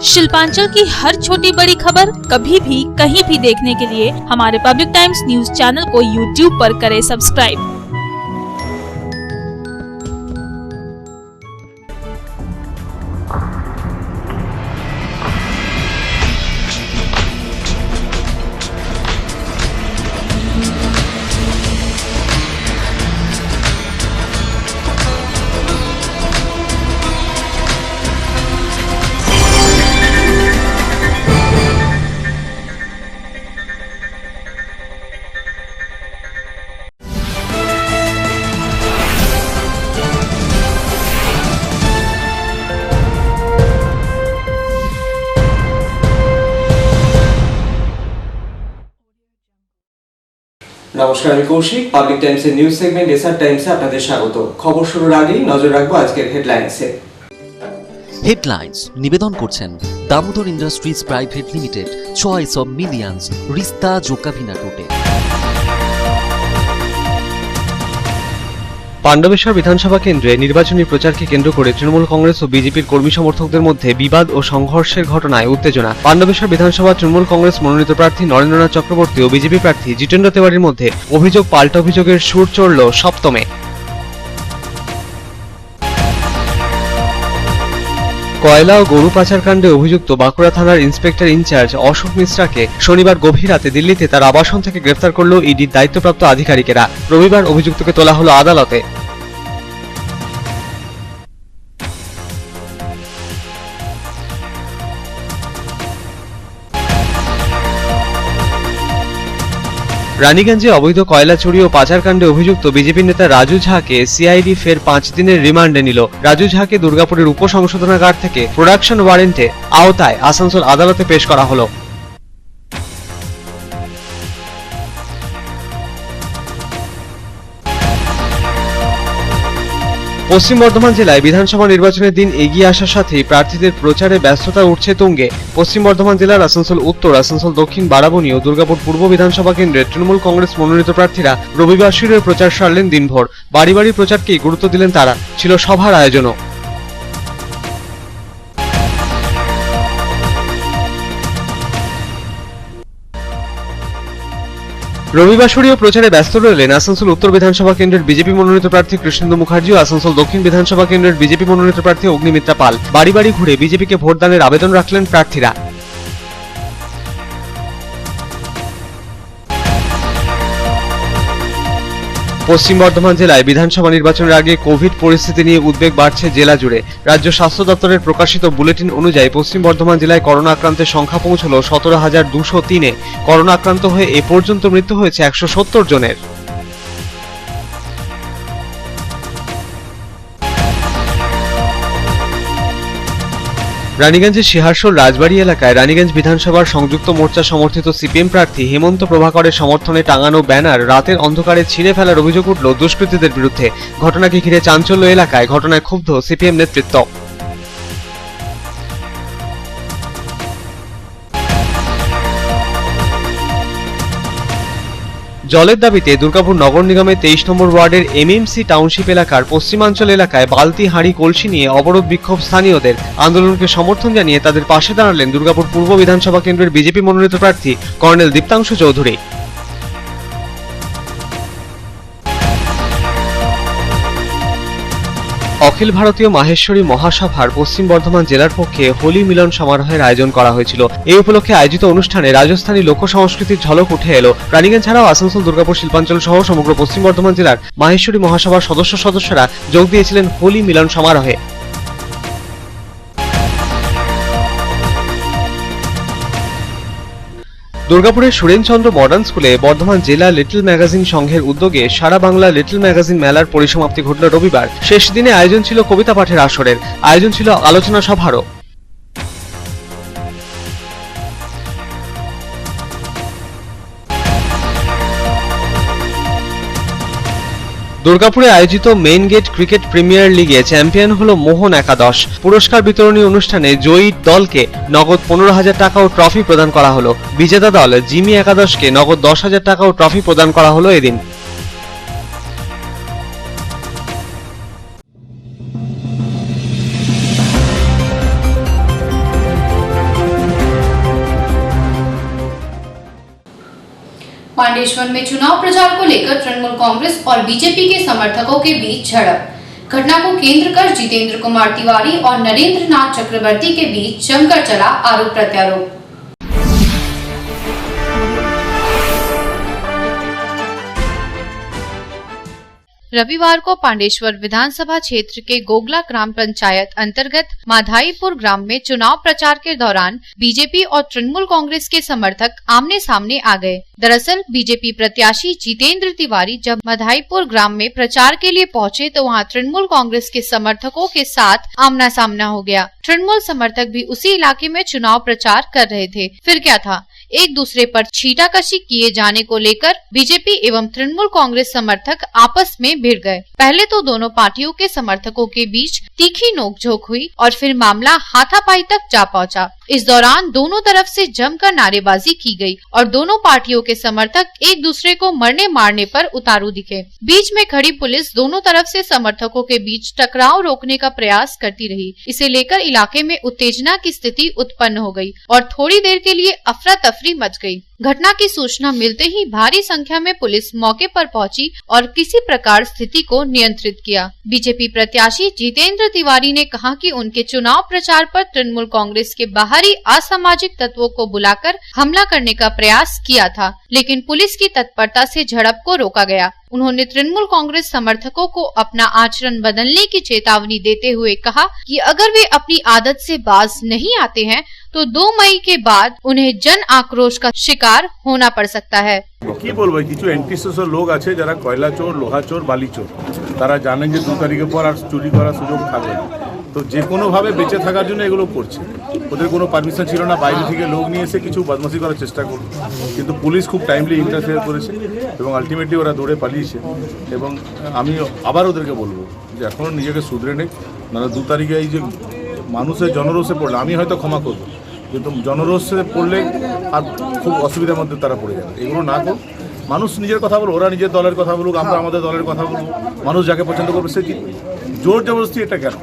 शिल्पांचल की हर छोटी बड़ी खबर कभी भी कहीं भी देखने के लिए हमारे पब्लिक टाइम्स न्यूज चैनल को यूट्यूब पर करें सब्सक्राइब। নমস্কার, আমি কৌশিক। পাবলিক টাইমসের নিউজ সেগমেন্ট এসআর টাইমসে আপনাদের স্বাগত। খবর শুরুর আগেই নজর রাখবো আজকের হেডলাইনসে। হেডলাইন্স নিবেদন করছেন Damodar industries private limited, choice of millions, রিস্তা জোকাভিনা টোটে। পাণ্ডবেশ্বর বিধানসভা কেন্দ্রে নির্বাচনী প্রচারকে কেন্দ্র করে তৃণমূল কংগ্রেস ও বিজেপির কর্মী সমর্থকদের মধ্যে বিবাদ ও সংঘর্ষের ঘটনায় উত্তেজনা। পাণ্ডবেশ্বর বিধানসভা তৃণমূল কংগ্রেস মনোনীত প্রার্থী নরেন্দ্রনাথ চক্রবর্তী ও বিজেপি প্রার্থী জিতেন্দ্র তেওয়ারির মধ্যে অভিযোগ পাল্টা অভিযোগের সুর চড়ল সপ্তমে। কয়লা ও গরু পাচার কাণ্ডে অভিযুক্ত বাঁকুড়া থানার ইন্সপেক্টর ইনচার্জ অশোক মিশ্রাকে শনিবার গভীর রাতে দিল্লিতে তার আবাসন থেকে গ্রেফতার করল ইডির দায়িত্বপ্রাপ্ত আধিকারিকেরা। রবিবার অভিযুক্তকে তোলা হলো আদালতে। রানীগঞ্জে অবৈধ কয়লা চুরি ও পাচার কাণ্ডে অভিযুক্ত বিজেপি নেতা রাজু ঝাকে সিআইডি ফের 5 দিনের রিমান্ডে নিল। রাজু ঝাকে দুর্গাপুরের উপসংশোধনাগার থেকে প্রোডাকশন ওয়ারেন্টে আওতায় আসানসোল আদালতে পেশ করা হলো। পশ্চিম বর্ধমান জেলায় বিধানসভা নির্বাচনের দিন এগিয়ে আসার সাথেই প্রার্থীদের প্রচারে ব্যস্ততা উঠছে তুঙ্গে। পশ্চিম বর্ধমান জেলার আসানসোল উত্তর, আসানসোল দক্ষিণ, বারাবণী ও দুর্গাপুর পূর্ব বিধানসভা কেন্দ্রের তৃণমূল কংগ্রেস মনোনীত প্রার্থীরা রবিবার শিবিরের প্রচার সারলেন দিনভর। বাড়ি বাড়ি প্রচারকেই গুরুত্ব দিলেন তারা। ছিল সভার আয়োজনও। রবিবাসরীয় প্রচারে ব্যস্ত রইলেন আসানসোল উত্তর বিধানসভা কেন্দ্রের বিজেপি মনোনীত প্রার্থী কৃষ্ণেন্দু মুখার্জি ও আসানসোল দক্ষিণ বিধানসভা কেন্দ্রের বিজেপি মনোনীত প্রার্থী অগ্নিমিত্রা পাল। বাড়ি বাড়ি ঘুরে বিজেপিকে ভোটদানের আবেদন রাখলেন প্রার্থীরা। পশ্চিম বর্ধমান জেলায় বিধানসভা নির্বাচনের আগে কোভিড পরিস্থিতি নিয়ে উদ্বেগ বাড়ছে জেলা জুড়ে। রাজ্য স্বাস্থ্য দপ্তরের প্রকাশিত বুলেটিন অনুযায়ী পশ্চিম বর্ধমান জেলায় করোনা আক্রান্তের সংখ্যা পৌঁছল 17,203-এ। করোনা আক্রান্ত হয়ে এ পর্যন্ত মৃত্যু হয়েছে 170 জনের। রানীগঞ্জের শিহারশোল রাজবাড়ী এলাকায় রানীগঞ্জ বিধানসভার সংযুক্ত মোর্চা সমর্থিত সিপিএম প্রার্থী হেমন্ত প্রভাকরের সমর্থনে টাঙানো ব্যানার রাতের অন্ধকারে ছিঁড়ে ফেলার অভিযোগ উঠল দুষ্কৃতীদের বিরুদ্ধে। ঘটনাকে ঘিরে চাঞ্চল্য এলাকায়। ঘটনায় ক্ষুব্ধ সিপিএম নেতৃত্ব। জলের দাবিতে দুর্গাপুর নগর নিগমের 23 নম্বর ওয়ার্ডের এমএমসি টাউনশিপ এলাকার পশ্চিমাঞ্চল এলাকায় বালতি হাঁড়ি কলসি নিয়ে অবরোধ বিক্ষোভ স্থানীয়দের। আন্দোলনকে সমর্থন জানিয়ে তাদের পাশে দাঁড়ালেন দুর্গাপুর পূর্ব বিধানসভা কেন্দ্রের বিজেপি মনোনীত প্রার্থী কর্নেল দীপ্তাংশু চৌধুরী। অখিল ভারতীয় মাহেশ্বরী মহাসভার পশ্চিম বর্ধমান জেলার পক্ষে হোলি মিলন সমারোহের আয়োজন করা হয়েছিল। এই উপলক্ষে আয়োজিত অনুষ্ঠানে রাজস্থানী লোক সংস্কৃতির ঝলক উঠে এলো। রানীগঞ্জ ছাড়াও আসানসোল, দুর্গাপুর, শিল্পাঞ্চল সহ সমগ্র পশ্চিম বর্ধমান জেলার মাহেশ্বরী মহাসভার সদস্যরা যোগ দিয়েছিলেন হোলি মিলন সমারোহে। দুর্গাপুরের সুরেনচন্দ্র মডার্ন স্কুলে বর্ধমান জেলা লিটল ম্যাগাজিন সংঘের উদ্যোগে সারা বাংলা লিটল ম্যাগাজিন মেলার পরিসমাপ্তি ঘটল রবিবার। শেষ দিনে আয়োজন ছিল কবিতা পাঠের আসরের। আয়োজন ছিল আলোচনা সভারও। দুর্গাপুরে আয়োজিত মেইন গেট ক্রিকেট প্রিমিয়ার লিগে চ্যাম্পিয়ন হলো মোহন একাদশ। পুরস্কার বিতরণী অনুষ্ঠানে জয়ী দলকে নগদ 15,000 টাকা ও ট্রফি প্রদান করা হলো। বিজেতা দল জিমি একাদশকে নগদ 10,000 টাকা ও ট্রফি প্রদান করা হলো এদিন। पांडेश्वर में चुनाव प्रचार को लेकर तृणमूल कांग्रेस और बीजेपी के समर्थकों के बीच झड़प। घटना को केंद्र कर जितेंद्र कुमार तिवारी और नरेंद्र नाथ चक्रवर्ती के बीच जमकर चला आरोप प्रत्यारोप। रविवार को पांडेश्वर विधानसभा क्षेत्र के गोगला ग्राम पंचायत अंतर्गत माधाईपुर ग्राम में चुनाव प्रचार के दौरान बीजेपी और तृणमूल कांग्रेस के समर्थक आमने सामने आ गए। दरअसल बीजेपी प्रत्याशी जितेंद्र तिवारी जब माधाईपुर ग्राम में प्रचार के लिए पहुंचे तो वहां तृणमूल कांग्रेस के समर्थकों के साथ आमना सामना हो गया। तृणमूल समर्थक भी उसी इलाके में चुनाव प्रचार कर रहे थे। फिर क्या था, एक दूसरे पर छींटाकशी किए जाने को लेकर बीजेपी एवं तृणमूल कांग्रेस समर्थक आपस में भिड़ गए। पहले तो दोनों पार्टियों के समर्थकों के बीच तीखी नोकझोंक हुई और फिर मामला हाथापाई तक जा पहुंचा। इस दौरान दोनों तरफ से जमकर नारेबाजी की गई और दोनों पार्टियों के समर्थक एक दूसरे को मरने मारने पर उतारू दिखे। बीच में खड़ी पुलिस दोनों तरफ से समर्थकों के बीच टकराव रोकने का प्रयास करती रही। इसे लेकर इलाके में उत्तेजना की स्थिति उत्पन्न हो गई और थोड़ी देर के लिए अफरा तफरी मच गई। घटना की सूचना मिलते ही भारी संख्या में पुलिस मौके पर पहुंची और किसी प्रकार स्थिति को नियंत्रित किया। बीजेपी प्रत्याशी जितेंद्र तिवारी ने कहा कि उनके चुनाव प्रचार पर तृणमूल कांग्रेस के बाहरी असामाजिक तत्वों को बुलाकर हमला करने का प्रयास किया था, लेकिन पुलिस की तत्परता से झड़प को रोका गया। उन्होंने तृणमूल कांग्रेस समर्थकों को अपना आचरण बदलने की चेतावनी देते हुए कहा कि अगर वे अपनी आदत से बाज नहीं आते हैं तो 2 मई के बाद उन्हें जन आक्रोश का शिकार होना पड़ सकता है। কি বলবো, কিছু অ্যান্টিসোশাল লোক আছে যারা কয়লা চোর, লোহা চোর, বালি চোর। তারা জানেন যে 2 তারিখের পর আর চুরি করার সুযোগ থাকবে না, তো যে কোনো ভাবে বেঁচে থাকার জন্য এগুলো করছে। ওদের কোনো পারমিশন ছিল না, বাইরে থেকে লোক নিয়ে এসে কিছু বদমাশি করার চেষ্টা করলো, কিন্তু পুলিশ খুব টাইমলি ইন্টারফেয়ার করেছে এবং আলটিমেটলি ওরা দৌড়ে পালিয়েছে। এবং আমি আবার ওদেরকে বলবো যে এখনো নিজেকে শুধরে নেই, মানে 2 তারিখে এই যে মানুষের জনরোষে পড়লে আমি হয়তো ক্ষমা করবো, কিন্তু জনরোষে পড়লে আর খুব অসুবিধার মধ্যে তারা পড়ে যাবে। এগুলো না করুক, মানুষ নিজের কথা বলুক, ওরা নিজের দলের কথা বলুক, আমরা আমাদের দলের কথা বলবো, মানুষ যাকে পছন্দ করবে সে জিতবে। জোর জবরদস্তি এটা কেন?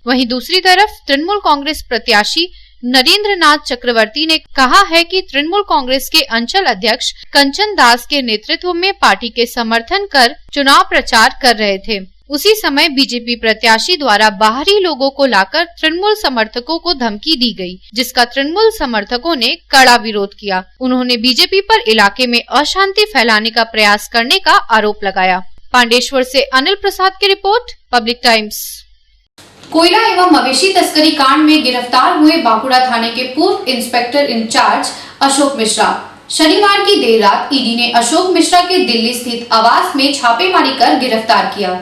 वहीं दूसरी तरफ तृणमूल कांग्रेस प्रत्याशी नरेंद्र नाथ चक्रवर्ती ने कहा है कि तृणमूल कांग्रेस के अंचल अध्यक्ष कंचन दास के नेतृत्व में पार्टी के समर्थन कर चुनाव प्रचार कर रहे थे। उसी समय बीजेपी प्रत्याशी द्वारा बाहरी लोगों को लाकर तृणमूल समर्थकों को धमकी दी गई, जिसका तृणमूल समर्थकों ने कड़ा विरोध किया। उन्होंने बीजेपी पर इलाके में अशांति फैलाने का प्रयास करने का आरोप लगाया। पांडेश्वर से अनिल प्रसाद की रिपोर्ट, पब्लिक टाइम्स। कोयला एवं मवेशी तस्करी कांड में गिरफ्तार हुए बांकुड़ा थाने के पूर्व इंस्पेक्टर इंचार्ज अशोक मिश्रा। शनिवार की देर रात ईडी ने अशोक मिश्रा के दिल्ली स्थित आवास में छापेमारी कर गिरफ्तार किया।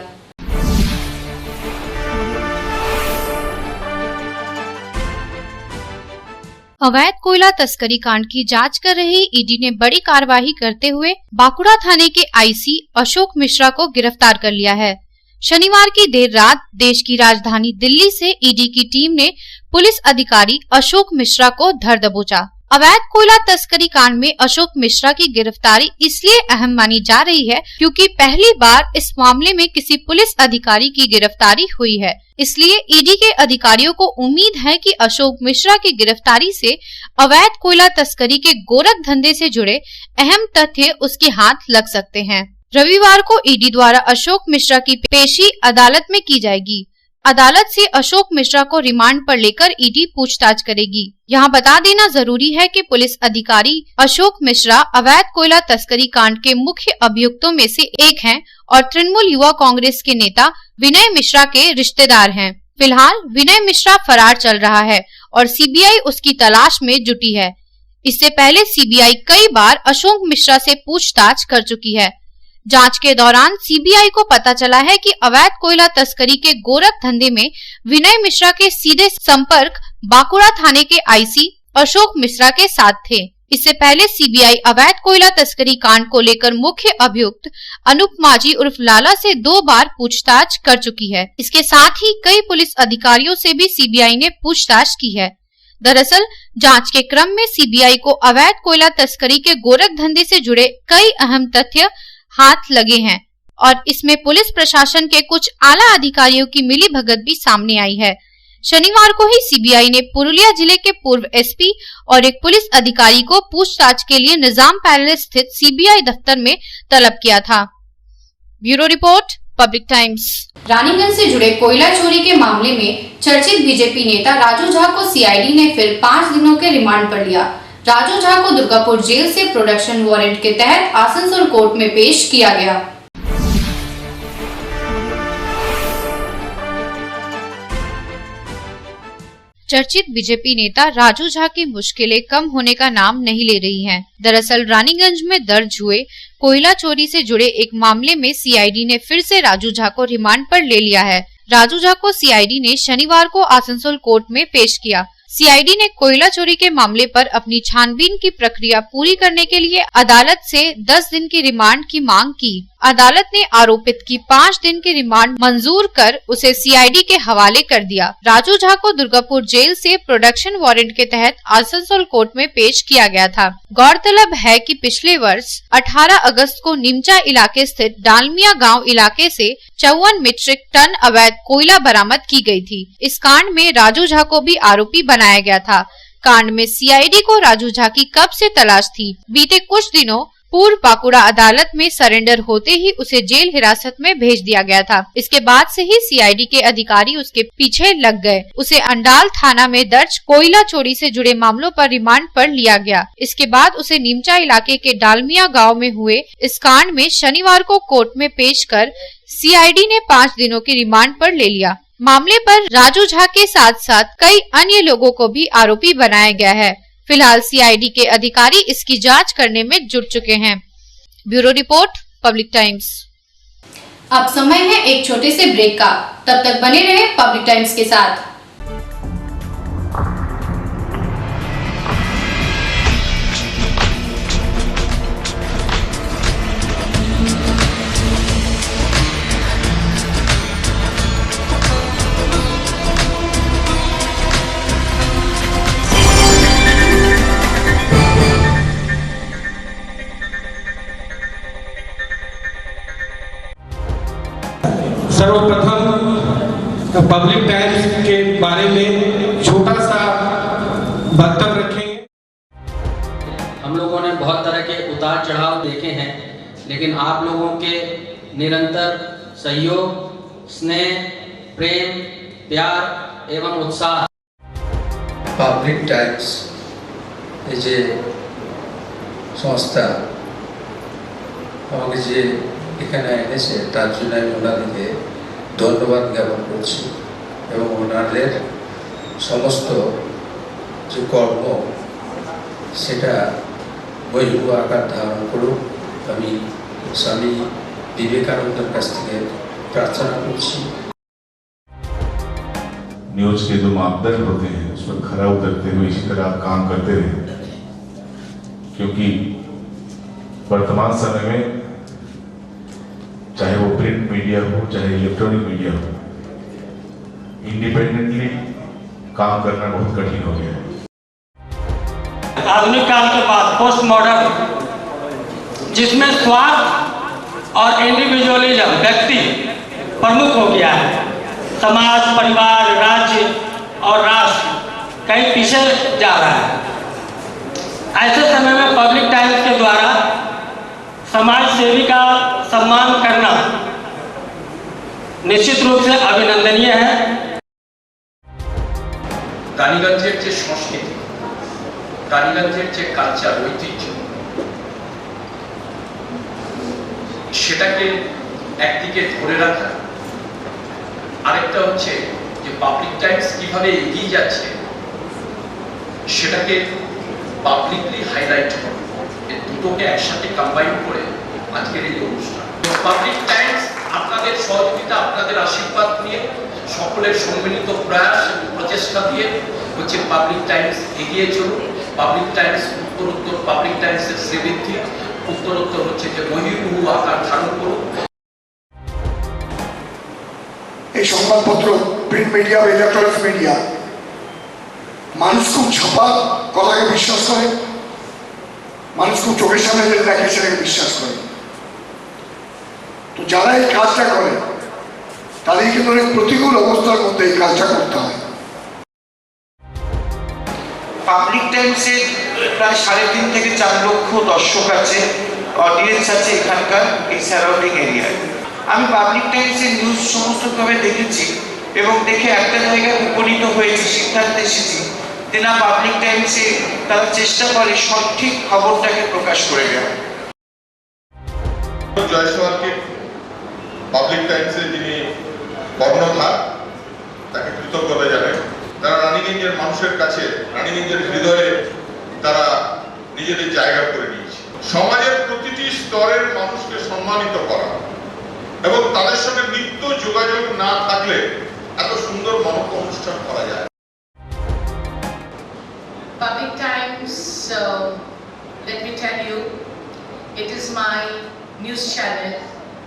अवैध कोयला तस्करी कांड की जांच कर रही ईडी ने बड़ी कार्रवाई करते हुए बांकुड़ा थाने के आईसी अशोक मिश्रा को गिरफ्तार कर लिया है। शनिवार की देर रात देश की राजधानी दिल्ली से ईडी की टीम ने पुलिस अधिकारी अशोक मिश्रा को धर दबोचा। अवैध कोयला तस्करी कांड में अशोक मिश्रा की गिरफ्तारी इसलिए अहम मानी जा रही है क्योंकि पहली बार इस मामले में किसी पुलिस अधिकारी की गिरफ्तारी हुई है। इसलिए ईडी के अधिकारियों को उम्मीद है कि अशोक मिश्रा की गिरफ्तारी से अवैध कोयला तस्करी के गोरख धंधे से जुड़े अहम तथ्य उसके हाथ लग सकते हैं। रविवार को ईडी द्वारा अशोक मिश्रा की पेशी अदालत में की जाएगी। अदालत से अशोक मिश्रा को रिमांड पर लेकर ईडी पूछताछ करेगी। यहाँ बता देना जरूरी है कि पुलिस अधिकारी अशोक मिश्रा अवैध कोयला तस्करी कांड के मुख्य अभियुक्तों में से एक हैं और तृणमूल युवा कांग्रेस के नेता विनय मिश्रा के रिश्तेदार हैं। फिलहाल विनय मिश्रा फरार चल रहा है और सीबीआई उसकी तलाश में जुटी है। इससे पहले सीबीआई कई बार अशोक मिश्रा से पूछताछ कर चुकी है। जांच के दौरान सीबीआई को पता चला है कि अवैध कोयला तस्करी के गोरख धंधे में विनय मिश्रा के सीधे संपर्क बांकुड़ा थाने के आईसी अशोक मिश्रा के साथ थे। इससे पहले सीबीआई अवैध कोयला तस्करी कांड को लेकर मुख्य अभियुक्त अनूप माझी उर्फ लाला से 2 बार पूछताछ कर चुकी है। इसके साथ ही कई पुलिस अधिकारियों से भी सीबीआई ने पूछताछ की है। दरअसल जांच के क्रम में सीबीआई को अवैध कोयला तस्करी के गोरख धंधे से जुड़े कई अहम तथ्य हाथ लगे हैं और इसमें पुलिस प्रशासन के कुछ आला अधिकारियों की मिलीभगत भी सामने आई है। शनिवार को ही सीबीआई ने पुरुलिया जिले के पूर्व एसपी और एक पुलिस अधिकारी को पूछताछ के लिए निजाम पैलेस स्थित सीबीआई दफ्तर में तलब किया था। Bureau report, public times. Raniganj से जुड़े कोयला चोरी के मामले में चर्चित बीजेपी नेता राजू झा को सीआईडी ने फिर 5 दिनों के रिमांड पर लिया। राजू झा को दुर्गापुर जेल से प्रोडक्शन वारंट के तहत आसनसोल कोर्ट में पेश किया गया। चर्चित बीजेपी नेता राजू झा की मुश्किलें कम होने का नाम नहीं ले रही हैं। दरअसल रानीगंज में दर्ज हुए कोयला चोरी से जुड़े एक मामले में सीआईडी ने फिर से राजू झा को रिमांड पर ले लिया है। राजू झा को सीआईडी ने शनिवार को आसनसोल कोर्ट में पेश किया। सीआईडी ने कोयला चोरी के मामले पर अपनी छानबीन की प्रक्रिया पूरी करने के लिए अदालत से 10 दिन की रिमांड की मांग की। अदालत ने आरोपित की 5 दिन की रिमांड मंजूर कर उसे सीआईडी के हवाले कर दिया। राजू झा को दुर्गापुर जेल से प्रोडक्शन वारंट के तहत आसनसोल कोर्ट में पेश किया गया था। गौरतलब है कि पिछले वर्ष 18 अगस्त को निमचा इलाके स्थित डालमिया गांव इलाके से 54 मीट्रिक टन अवैध कोयला बरामद की गई थी। इस कांड में राजू झा को भी आरोपी बनाया गया था। कांड में सीआईडी को राजू झा की कब से तलाश थी। बीते कुछ दिनों पूर्व बांकुड़ा अदालत में सरेंडर होते ही उसे जेल हिरासत में भेज दिया गया था। इसके बाद से ही सीआईडी के अधिकारी उसके पीछे लग गए। उसे अंडाल थाना में दर्ज कोयला चोरी से जुड़े मामलों पर रिमांड पर लिया गया। इसके बाद उसे नीमचा इलाके के डालमिया गांव में हुए इस कांड में शनिवार को कोर्ट में पेश कर सीआईडी ने 5 दिनों की रिमांड पर ले लिया। मामले पर राजू झा के साथ साथ कई अन्य लोगों को भी आरोपी बनाया गया है। फिलहाल सीआईडी के अधिकारी इसकी जांच करने में जुट चुके हैं। Bureau report, public times. अब समय है एक छोटे से ब्रेक का, तब तक बने रहे पब्लिक टाइम्स के साथ। सर्वप्रथम पब्लिक टाइम्स के बारे में छोटा सा वक्तव्य रखेंगे। हम लोगों ने बहुत तरह के उतार चढ़ाव देखे हैं, लेकिन आप लोगों के निरंतर सहयोग, स्नेह, प्रेम, प्यार एवं उत्साह। पब्लिक टाइम्स এই যে সংস্থা আমাকে যে এখানে এনেছে তার জন্য আমি ওনাদেরকে ধন্যবাদ জ্ঞাপন করছি এবং ওনাদের সমস্ত যে কর্ম সেটা বহির্ভূত আকার ধারণ করুক আমি স্বামী বিবেকানন্দের কাছ থেকে প্রার্থনা করছি। न्यूज के जो मापदंड होते हैं उस पर खरा उतरते हुए इसी तरह आप काम करते रहे, क्योंकि वर्तमान समय में चाहे वो प्रिंट मीडिया हो चाहे इलेक्ट्रॉनिक मीडिया हो, इंडिपेंडेंटली काम करना बहुत कठिन हो गया है। आधुनिक काल के बाद पोस्ट मॉडर्न, जिसमें स्वार्थ और इंडिविजुअलिज्म व्यक्ति प्रमुख हो गया है, समाज, परिवार, राज्य और राष्ट्र कहीं पीछे जा रहा है। ऐसे समय में पब्लिक टाइम्स के द्वारा समाज सेवी का सम्मान करना निश्चित रूप से अभिनंदनीय है। রানীগঞ্জের যে সংস্কৃতি, রানীগঞ্জের যে কালচার, ঐতিহ্য, সেটাকে একদিকে ধরে রাখা, আরেকটা হচ্ছে যে পাবলিক টাইমস কিভাবে এগিয়ে যাচ্ছে সেটাকে পাবলিকলি হাইলাইট করা, এই দুটোকে একসাথে কম্বাইন করে আজকের এই অনুষ্ঠান। পাবলিক টাইমস আপনাদের সহযোগিতা, আপনাদের আশীর্বাদ নিয়ে, সকলের সম্মিলিত প্রয়াস এবং প্রচেষ্টা দিয়ে হচ্ছে পাবলিক টাইমস এগিয়ে চলুন। পাবলিক টাইমস উত্তরোত্তর, পাবলিক টাইমসের শ্রীবৃদ্ধি উত্তরোত্তর হচ্ছে যে বহির্ভূ আকার ধারণ করুন। এই সংবাদপত্র, প্রিন্ট মিডিয়া বা ইলেকট্রনিক্স মিডিয়া, মানুষ খুব ছাপা কথাকে বিশ্বাস করে, মানুষ খুব চোখের সামনে যেটা দেখে সেটাকে বিশ্বাস করে। তো যারা এই কাজটা করে তাদের কিন্তু অনেক প্রতিকূল অবস্থার মধ্যে এই কাজটা করতে হয়। পাবলিক টাইমসের প্রায় 3.5 থেকে 4 লক্ষ দর্শক আছে, অডিয়েন্স আছে এখানকার এই সারাউন্ডিং এরিয়ায়। আমি পাবলিক টাইমসের নিউজ সমস্তভাবে দেখেছি এবং দেখে একটা জায়গায় উপনীত হয়েছি, সিদ্ধান্তে এসেছি যে না, পাবলিক টাইমসে তারা চেষ্টা করে সঠিক খবরটাকে প্রকাশ করে দেওয়া। জয়সওয়ালকে পাবলিক টাইমসে যিনি কর্ণধার, তাকে কৃতজ্ঞতা জানাই। তারা রানীগঞ্জের মানুষের কাছে, রানীগঞ্জের হৃদয়ে তারা নিজেদের জায়গা করে নিয়েছে। সমাজের প্রতিটি স্তরের মানুষকে সম্মানিত করা এবং তাদের সঙ্গে নিত্য যোগাযোগ না থাকলে এত সুন্দর মনজ্ঞ অনুষ্ঠান করা যায়। Public Times, let me tell you, it is my news channel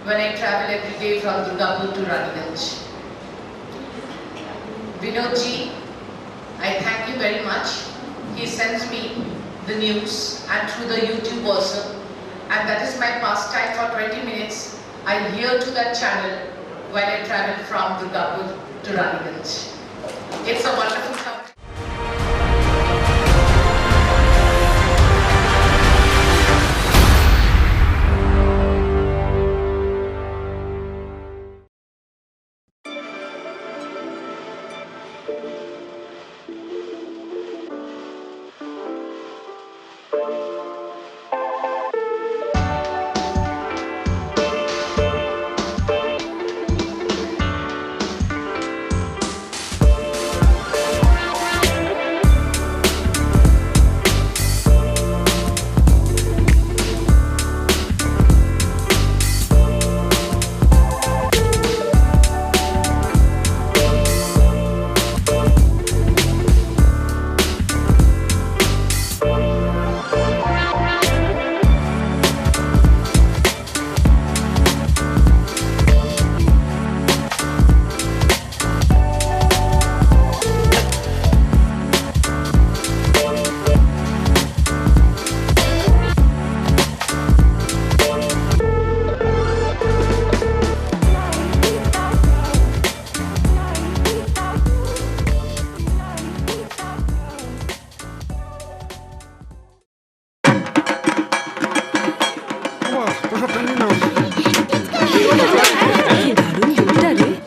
when I travel every day from Durgapur to Raniganj. Vinodji, I thank you very much. He sends me the news and through the YouTube also, and that is my pastime for 20 minutes. I hear to that channel when I travel from Durgapur to Raniganj. It's a wonderful company.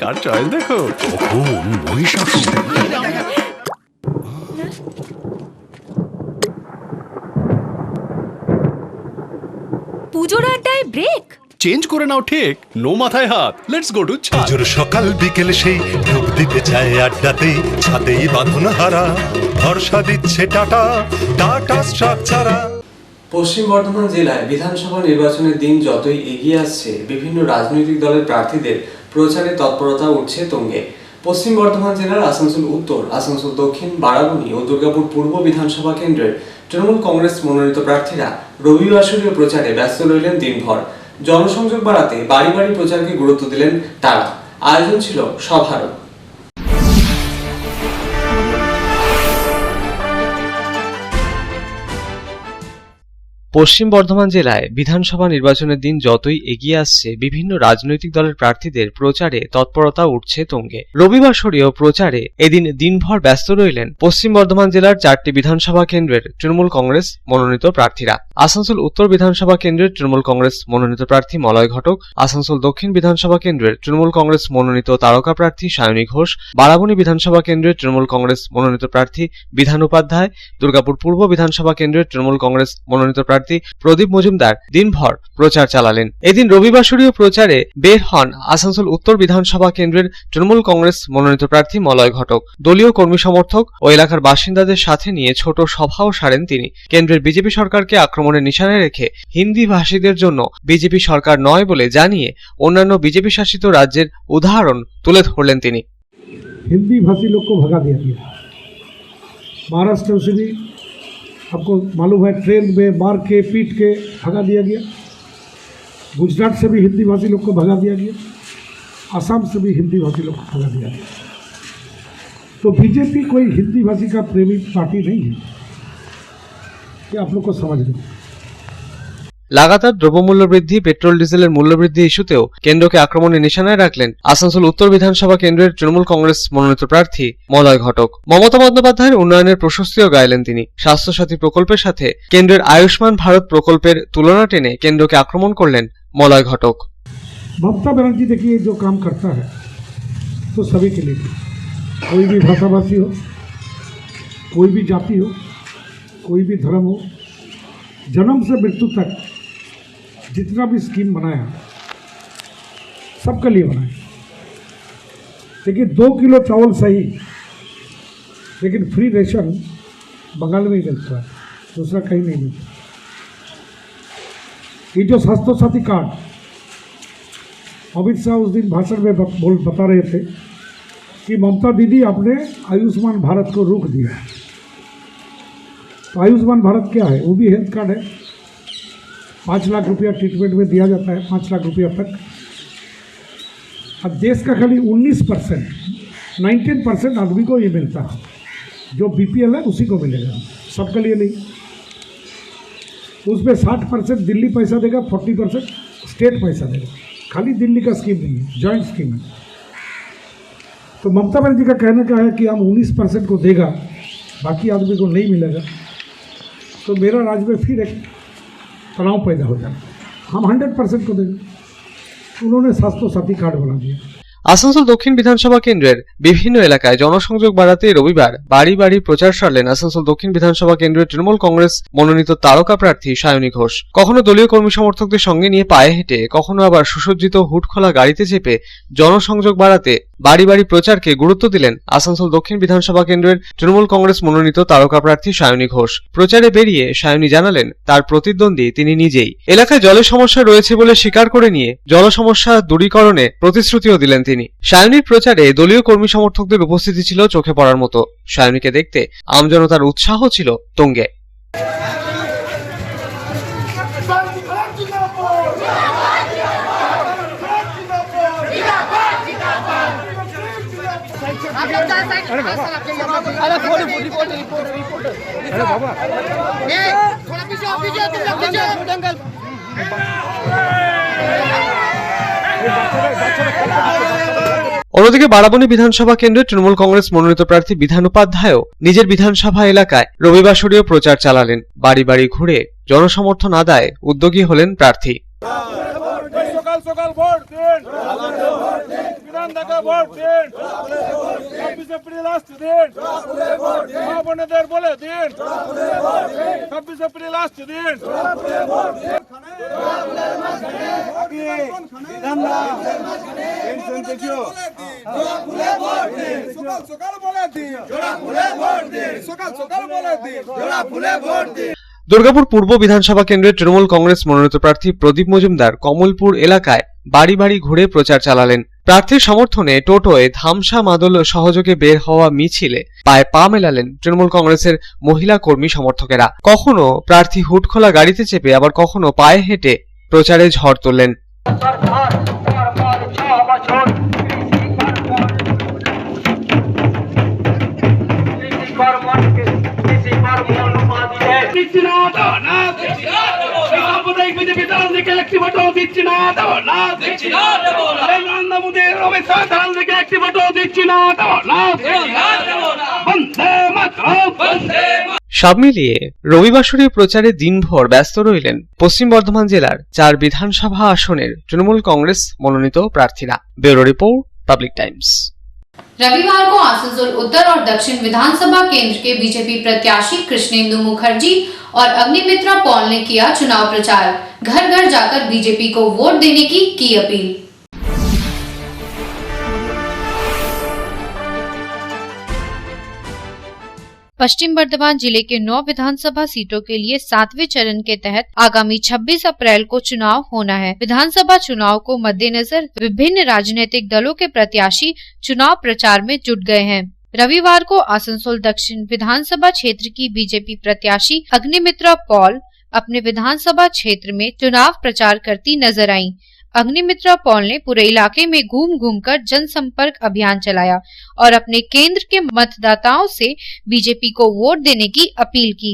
Car choice দেখো, কখন মহিষাসুর। পুজোর আড্ডায় break change করে নাও ঠিক, no মাথায় হাত। Let's go to ছা। পুজোর সকাল বিকেল সেই ডুব দিতে চায় আড্ডাতেই, ছাদেই বাঁধন হারা ভরসা দিচ্ছে টাটা, টাটা স্ট্রাকচারা। পশ্চিম বর্ধমান জেলায় বিধানসভা নির্বাচনের দিন যতই এগিয়ে আসছে, বিভিন্ন রাজনৈতিক দলের প্রার্থীদের প্রচারে তৎপরতা উঠছে তুঙ্গে। পশ্চিম বর্ধমান জেলার আসানসোল উত্তর, আসানসোল দক্ষিণ, বারাবণী ও দুর্গাপুর পূর্ব বিধানসভা কেন্দ্রের তৃণমূল কংগ্রেস মনোনীত প্রার্থীরা রবিবাসরীয় প্রচারে ব্যস্ত রইলেন দিনভর। জনসংযোগ বাড়াতে বাড়ি বাড়ি প্রচারকে গুরুত্ব দিলেন তারা। আয়োজন ছিল সভারও। পশ্চিম বর্ধমান জেলায় বিধানসভা নির্বাচনের দিন যতই এগিয়ে আসছে, বিভিন্ন রাজনৈতিক দলের প্রার্থীদের প্রচারে তৎপরতা উঠছে তুঙ্গে। রবিবাসরীয় প্রচারে এদিন দিনভর ব্যস্ত রইলেন পশ্চিম বর্ধমান জেলার 4টি বিধানসভা কেন্দ্রের তৃণমূল কংগ্রেস মনোনীত প্রার্থীরা। আসানসোল উত্তর বিধানসভা কেন্দ্রের তৃণমূল কংগ্রেস মনোনীত প্রার্থী মলয় ঘটক, আসানসোল দক্ষিণ বিধানসভা কেন্দ্রের তৃণমূল কংগ্রেস মনোনীত তারকা প্রার্থী সায়নী ঘোষ, বারাবণী বিধানসভা কেন্দ্রের তৃণমূল কংগ্রেস মনোনীত প্রার্থী বিধান উপাধ্যায়, দুর্গাপুর পূর্ব বিধানসভা কেন্দ্রের তৃণমূল কংগ্রেস মনোনীত প্রার্থী প্রদীপ মজুমদার দিনভর প্রচার চালালেন। এদিন রবিবাসরীয় প্রচারে বের হন আসানসোল উত্তর বিধানসভা কেন্দ্রের তৃণমূল কংগ্রেস মনোনীত প্রার্থী মলয় ঘটক। দলীয় কর্মী সমর্থক ও এলাকার বাসিন্দাদের সাথে নিয়ে ছোট সভাও সারেন তিনি। কেন্দ্রের বিজেপি সরকারকে আক্রমণের নিশানায় রেখে হিন্দি ভাষীদের জন্য বিজেপি সরকার নয় বলে জানিয়ে অন্যান্য বিজেপি শাসিত রাজ্যের উদাহরণ তুলে ধরলেন তিনি। हिंदी भाषी लोग को भगा दिया गया। महाराष्ट्र से भी आपको मालूम है ट्रेन में मार के पीट के भगा दिया गया। गुजरात से भी हिंदी भाषी लोग को भगा दिया गया। असम से भी हिंदी भाषी लोग को भगा दिया गया। तो बीजेपी कोई हिंदी भाषी का प्रेमी पार्टी नहीं है, ये आप लोग को समझ लो। লাগাতার দ্রব্যমূল্য বৃদ্ধি, পেট্রোল ডিজেলের মূল্যবৃদ্ধি ইস্যুতেও কেন্দ্রকে আক্রমণের নিশানায় রাখলেন আসানসোল উত্তর বিধানসভা কেন্দ্রের তৃণমূল কংগ্রেস মনোনীত প্রার্থী মলয় ঘটক। মমতা বন্দ্যোপাধ্যায়ের উন্নয়নের প্রশস্তিও গাইলেন তিনি। স্বাস্থ্যসাথী প্রকল্পের সাথে কেন্দ্রের আয়ুষ্মান ভারত প্রকল্পের তুলনা টেনে কেন্দ্রকে আক্রমণ করলেন মলয় ঘটক। ममता बनर्जी देखिए जो काम करता है तो सभी के लिए, कोई भी भाषाभाषी हो, कोई भी जाति हो, कोई भी धर्म हो, जन्म से मृत्यु तक जितना भी स्कीम बनाया सबके लिए बनाया। देखिए 2 किलो चावल सही, लेकिन फ्री रेशन बंगाल में ही मिलता है, दूसरा कहीं नहीं मिलता। ये जो स्वास्थ्य साथी कार्ड अमित शाह उस दिन भाषण में बता रहे थे कि ममता दीदी आपने आयुष्मान भारत को रोक दिया। तो आयुष्मान भारत क्या है? वो भी हेल्थ कार्ड है। 5 लाख रुपया ट्रीटमेंट में दिया जाता है, 5 लाख रुपया तक। अब देश का खाली 19%, 19% आदमी को ये मिलता है। जो बीपीएल है उसी को मिलेगा, सबके लिए नहीं। उसमें 60% दिल्ली पैसा देगा, 40% स्टेट पैसा देगा। खाली दिल्ली का स्कीम नहीं है, जॉइंट स्कीम है। तो ममता बनर्जी का कहना क्या है कि हम 19% को देगा, बाकी आदमी को नहीं मिलेगा। तो मेरा राज्य में फिर एक तनाव पैदा हो जाएगा। हम 100% को देंगे। उन्होंने स्वास्थ्य साथी कार्ड बना दिया। আসানসোল দক্ষিণ বিধানসভা কেন্দ্রের বিভিন্ন এলাকায় জনসংযোগ বাড়াতে রবিবার বাড়ি বাড়ি প্রচার সারলেন আসানসোল দক্ষিণ বিধানসভা কেন্দ্রের তৃণমূল কংগ্রেস মনোনীত তারকা প্রার্থী সায়নী ঘোষ। কখনো দলীয় কর্মী সমর্থকদের সঙ্গে নিয়ে পায়ে হেঁটে, কখনো আবার সুসজ্জিত হুডখোলা গাড়িতে চেপে জনসংযোগ বাড়াতে বাড়ি বাড়ি প্রচারকে গুরুত্ব দিলেন আসানসোল দক্ষিণ বিধানসভা কেন্দ্রেের তৃণমূল কংগ্রেস মনোনীত তারকা প্রার্থী সায়নী ঘোষ। প্রচারে বেরিয়ে সায়নী জানালেন তার প্রতিদ্বন্দ্বী তিনি নিজেই। এলাকায় জলের সমস্যা রয়েছে বলে স্বীকার করে নিয়ে জল সমস্যা দূরীকরণে প্রতিশ্রুতিও দিলেন তিনি। সায়নীর প্রচারে দলীয় কর্মী সমর্থকদের উপস্থিতি ছিল চোখে পড়ার মতো। সায়নীকে দেখতে আমজনতার উৎসাহ ছিল তুঙ্গে। অন্যদিকে বারাবণী বিধানসভা কেন্দ্রের তৃণমূল কংগ্রেস মনোনীত প্রার্থী বিধান উপাধ্যায়ও নিজের বিধানসভা এলাকায় রবিবাসরীয় প্রচার চালালেন। বাড়ি বাড়ি ঘুরে জনসমর্থন আদায়ে উদ্যোগী হলেন প্রার্থী। দুর্গাপুর পূর্ব বিধানসভা কেন্দ্রের তৃণমূল কংগ্রেস মনোনীত প্রার্থী প্রদীপ মজুমদার কমলপুর এলাকায় বাড়ি বাড়ি ঘুরে প্রচার চালালেন। প্রার্থীর সমর্থনে টোটোয় ধামসা মাদল সহযোগে বের হওয়া মিছিলে পায়ে পা মেলালেন তৃণমূল কংগ্রেসের মহিলা কর্মী সমর্থকেরা। কখনো প্রার্থী হুডখোলা গাড়িতে চেপে, আবার কখনো পায়ে হেঁটে প্রচারে ঝড় তুললেন। সব মিলিয়ে রবিবাসরীয় প্রচারে দিনভর ব্যস্ত রইলেন পশ্চিম বর্ধমান জেলার 4 বিধানসভা আসনের তৃণমূল কংগ্রেস মনোনীত প্রার্থীরা। Bureau report, public Times. रविवार को आसनसोल उत्तर और दक्षिण विधानसभा केंद्र के बीजेपी प्रत्याशी कृष्णेंदु मुखर्जी और अग्निमित्रा पॉल ने किया चुनाव प्रचार। घर घर जाकर बीजेपी को वोट देने की अपील। पश्चिम बर्धमान जिले के 9 विधानसभा सीटों के लिए 7वें चरण के तहत आगामी 26 अप्रैल को चुनाव होना है। विधानसभा चुनाव को मद्देनजर विभिन्न राजनीतिक दलों के प्रत्याशी चुनाव प्रचार में जुट गए हैं। रविवार को आसनसोल दक्षिण विधानसभा क्षेत्र की बीजेपी प्रत्याशी अग्निमित्रा पॉल अपने विधानसभा क्षेत्र में चुनाव प्रचार करती नजर आईं। अग्निमित्रा पॉल ने पूरे इलाके में घूम घूम कर जनसंपर्क अभियान चलाया और अपने केंद्र के मतदाताओं से बीजेपी को वोट देने की अपील की।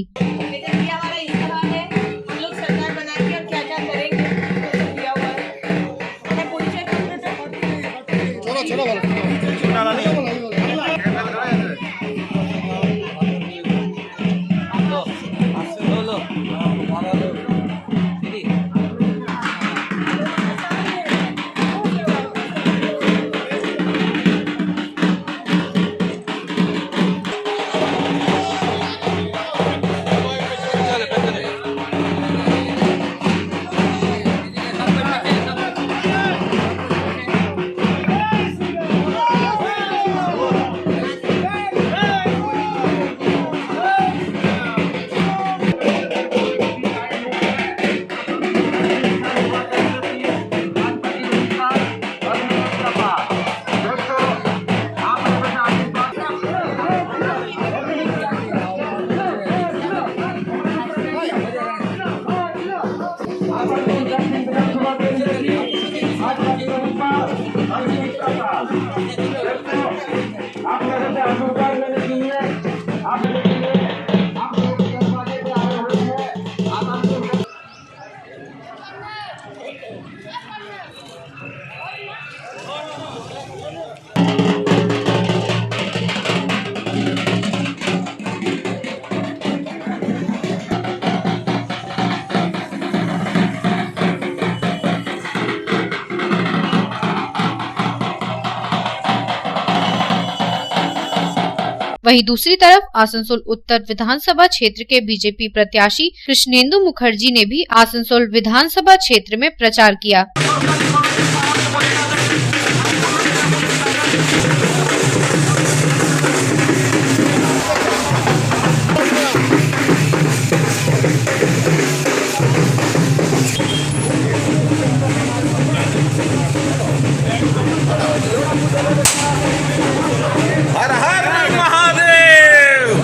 वहीं दूसरी तरफ आसनसोल उत्तर विधानसभा क्षेत्र के बीजेपी प्रत्याशी कृष्णेंदु मुखर्जी ने भी आसनसोल विधानसभा क्षेत्र में प्रचार किया।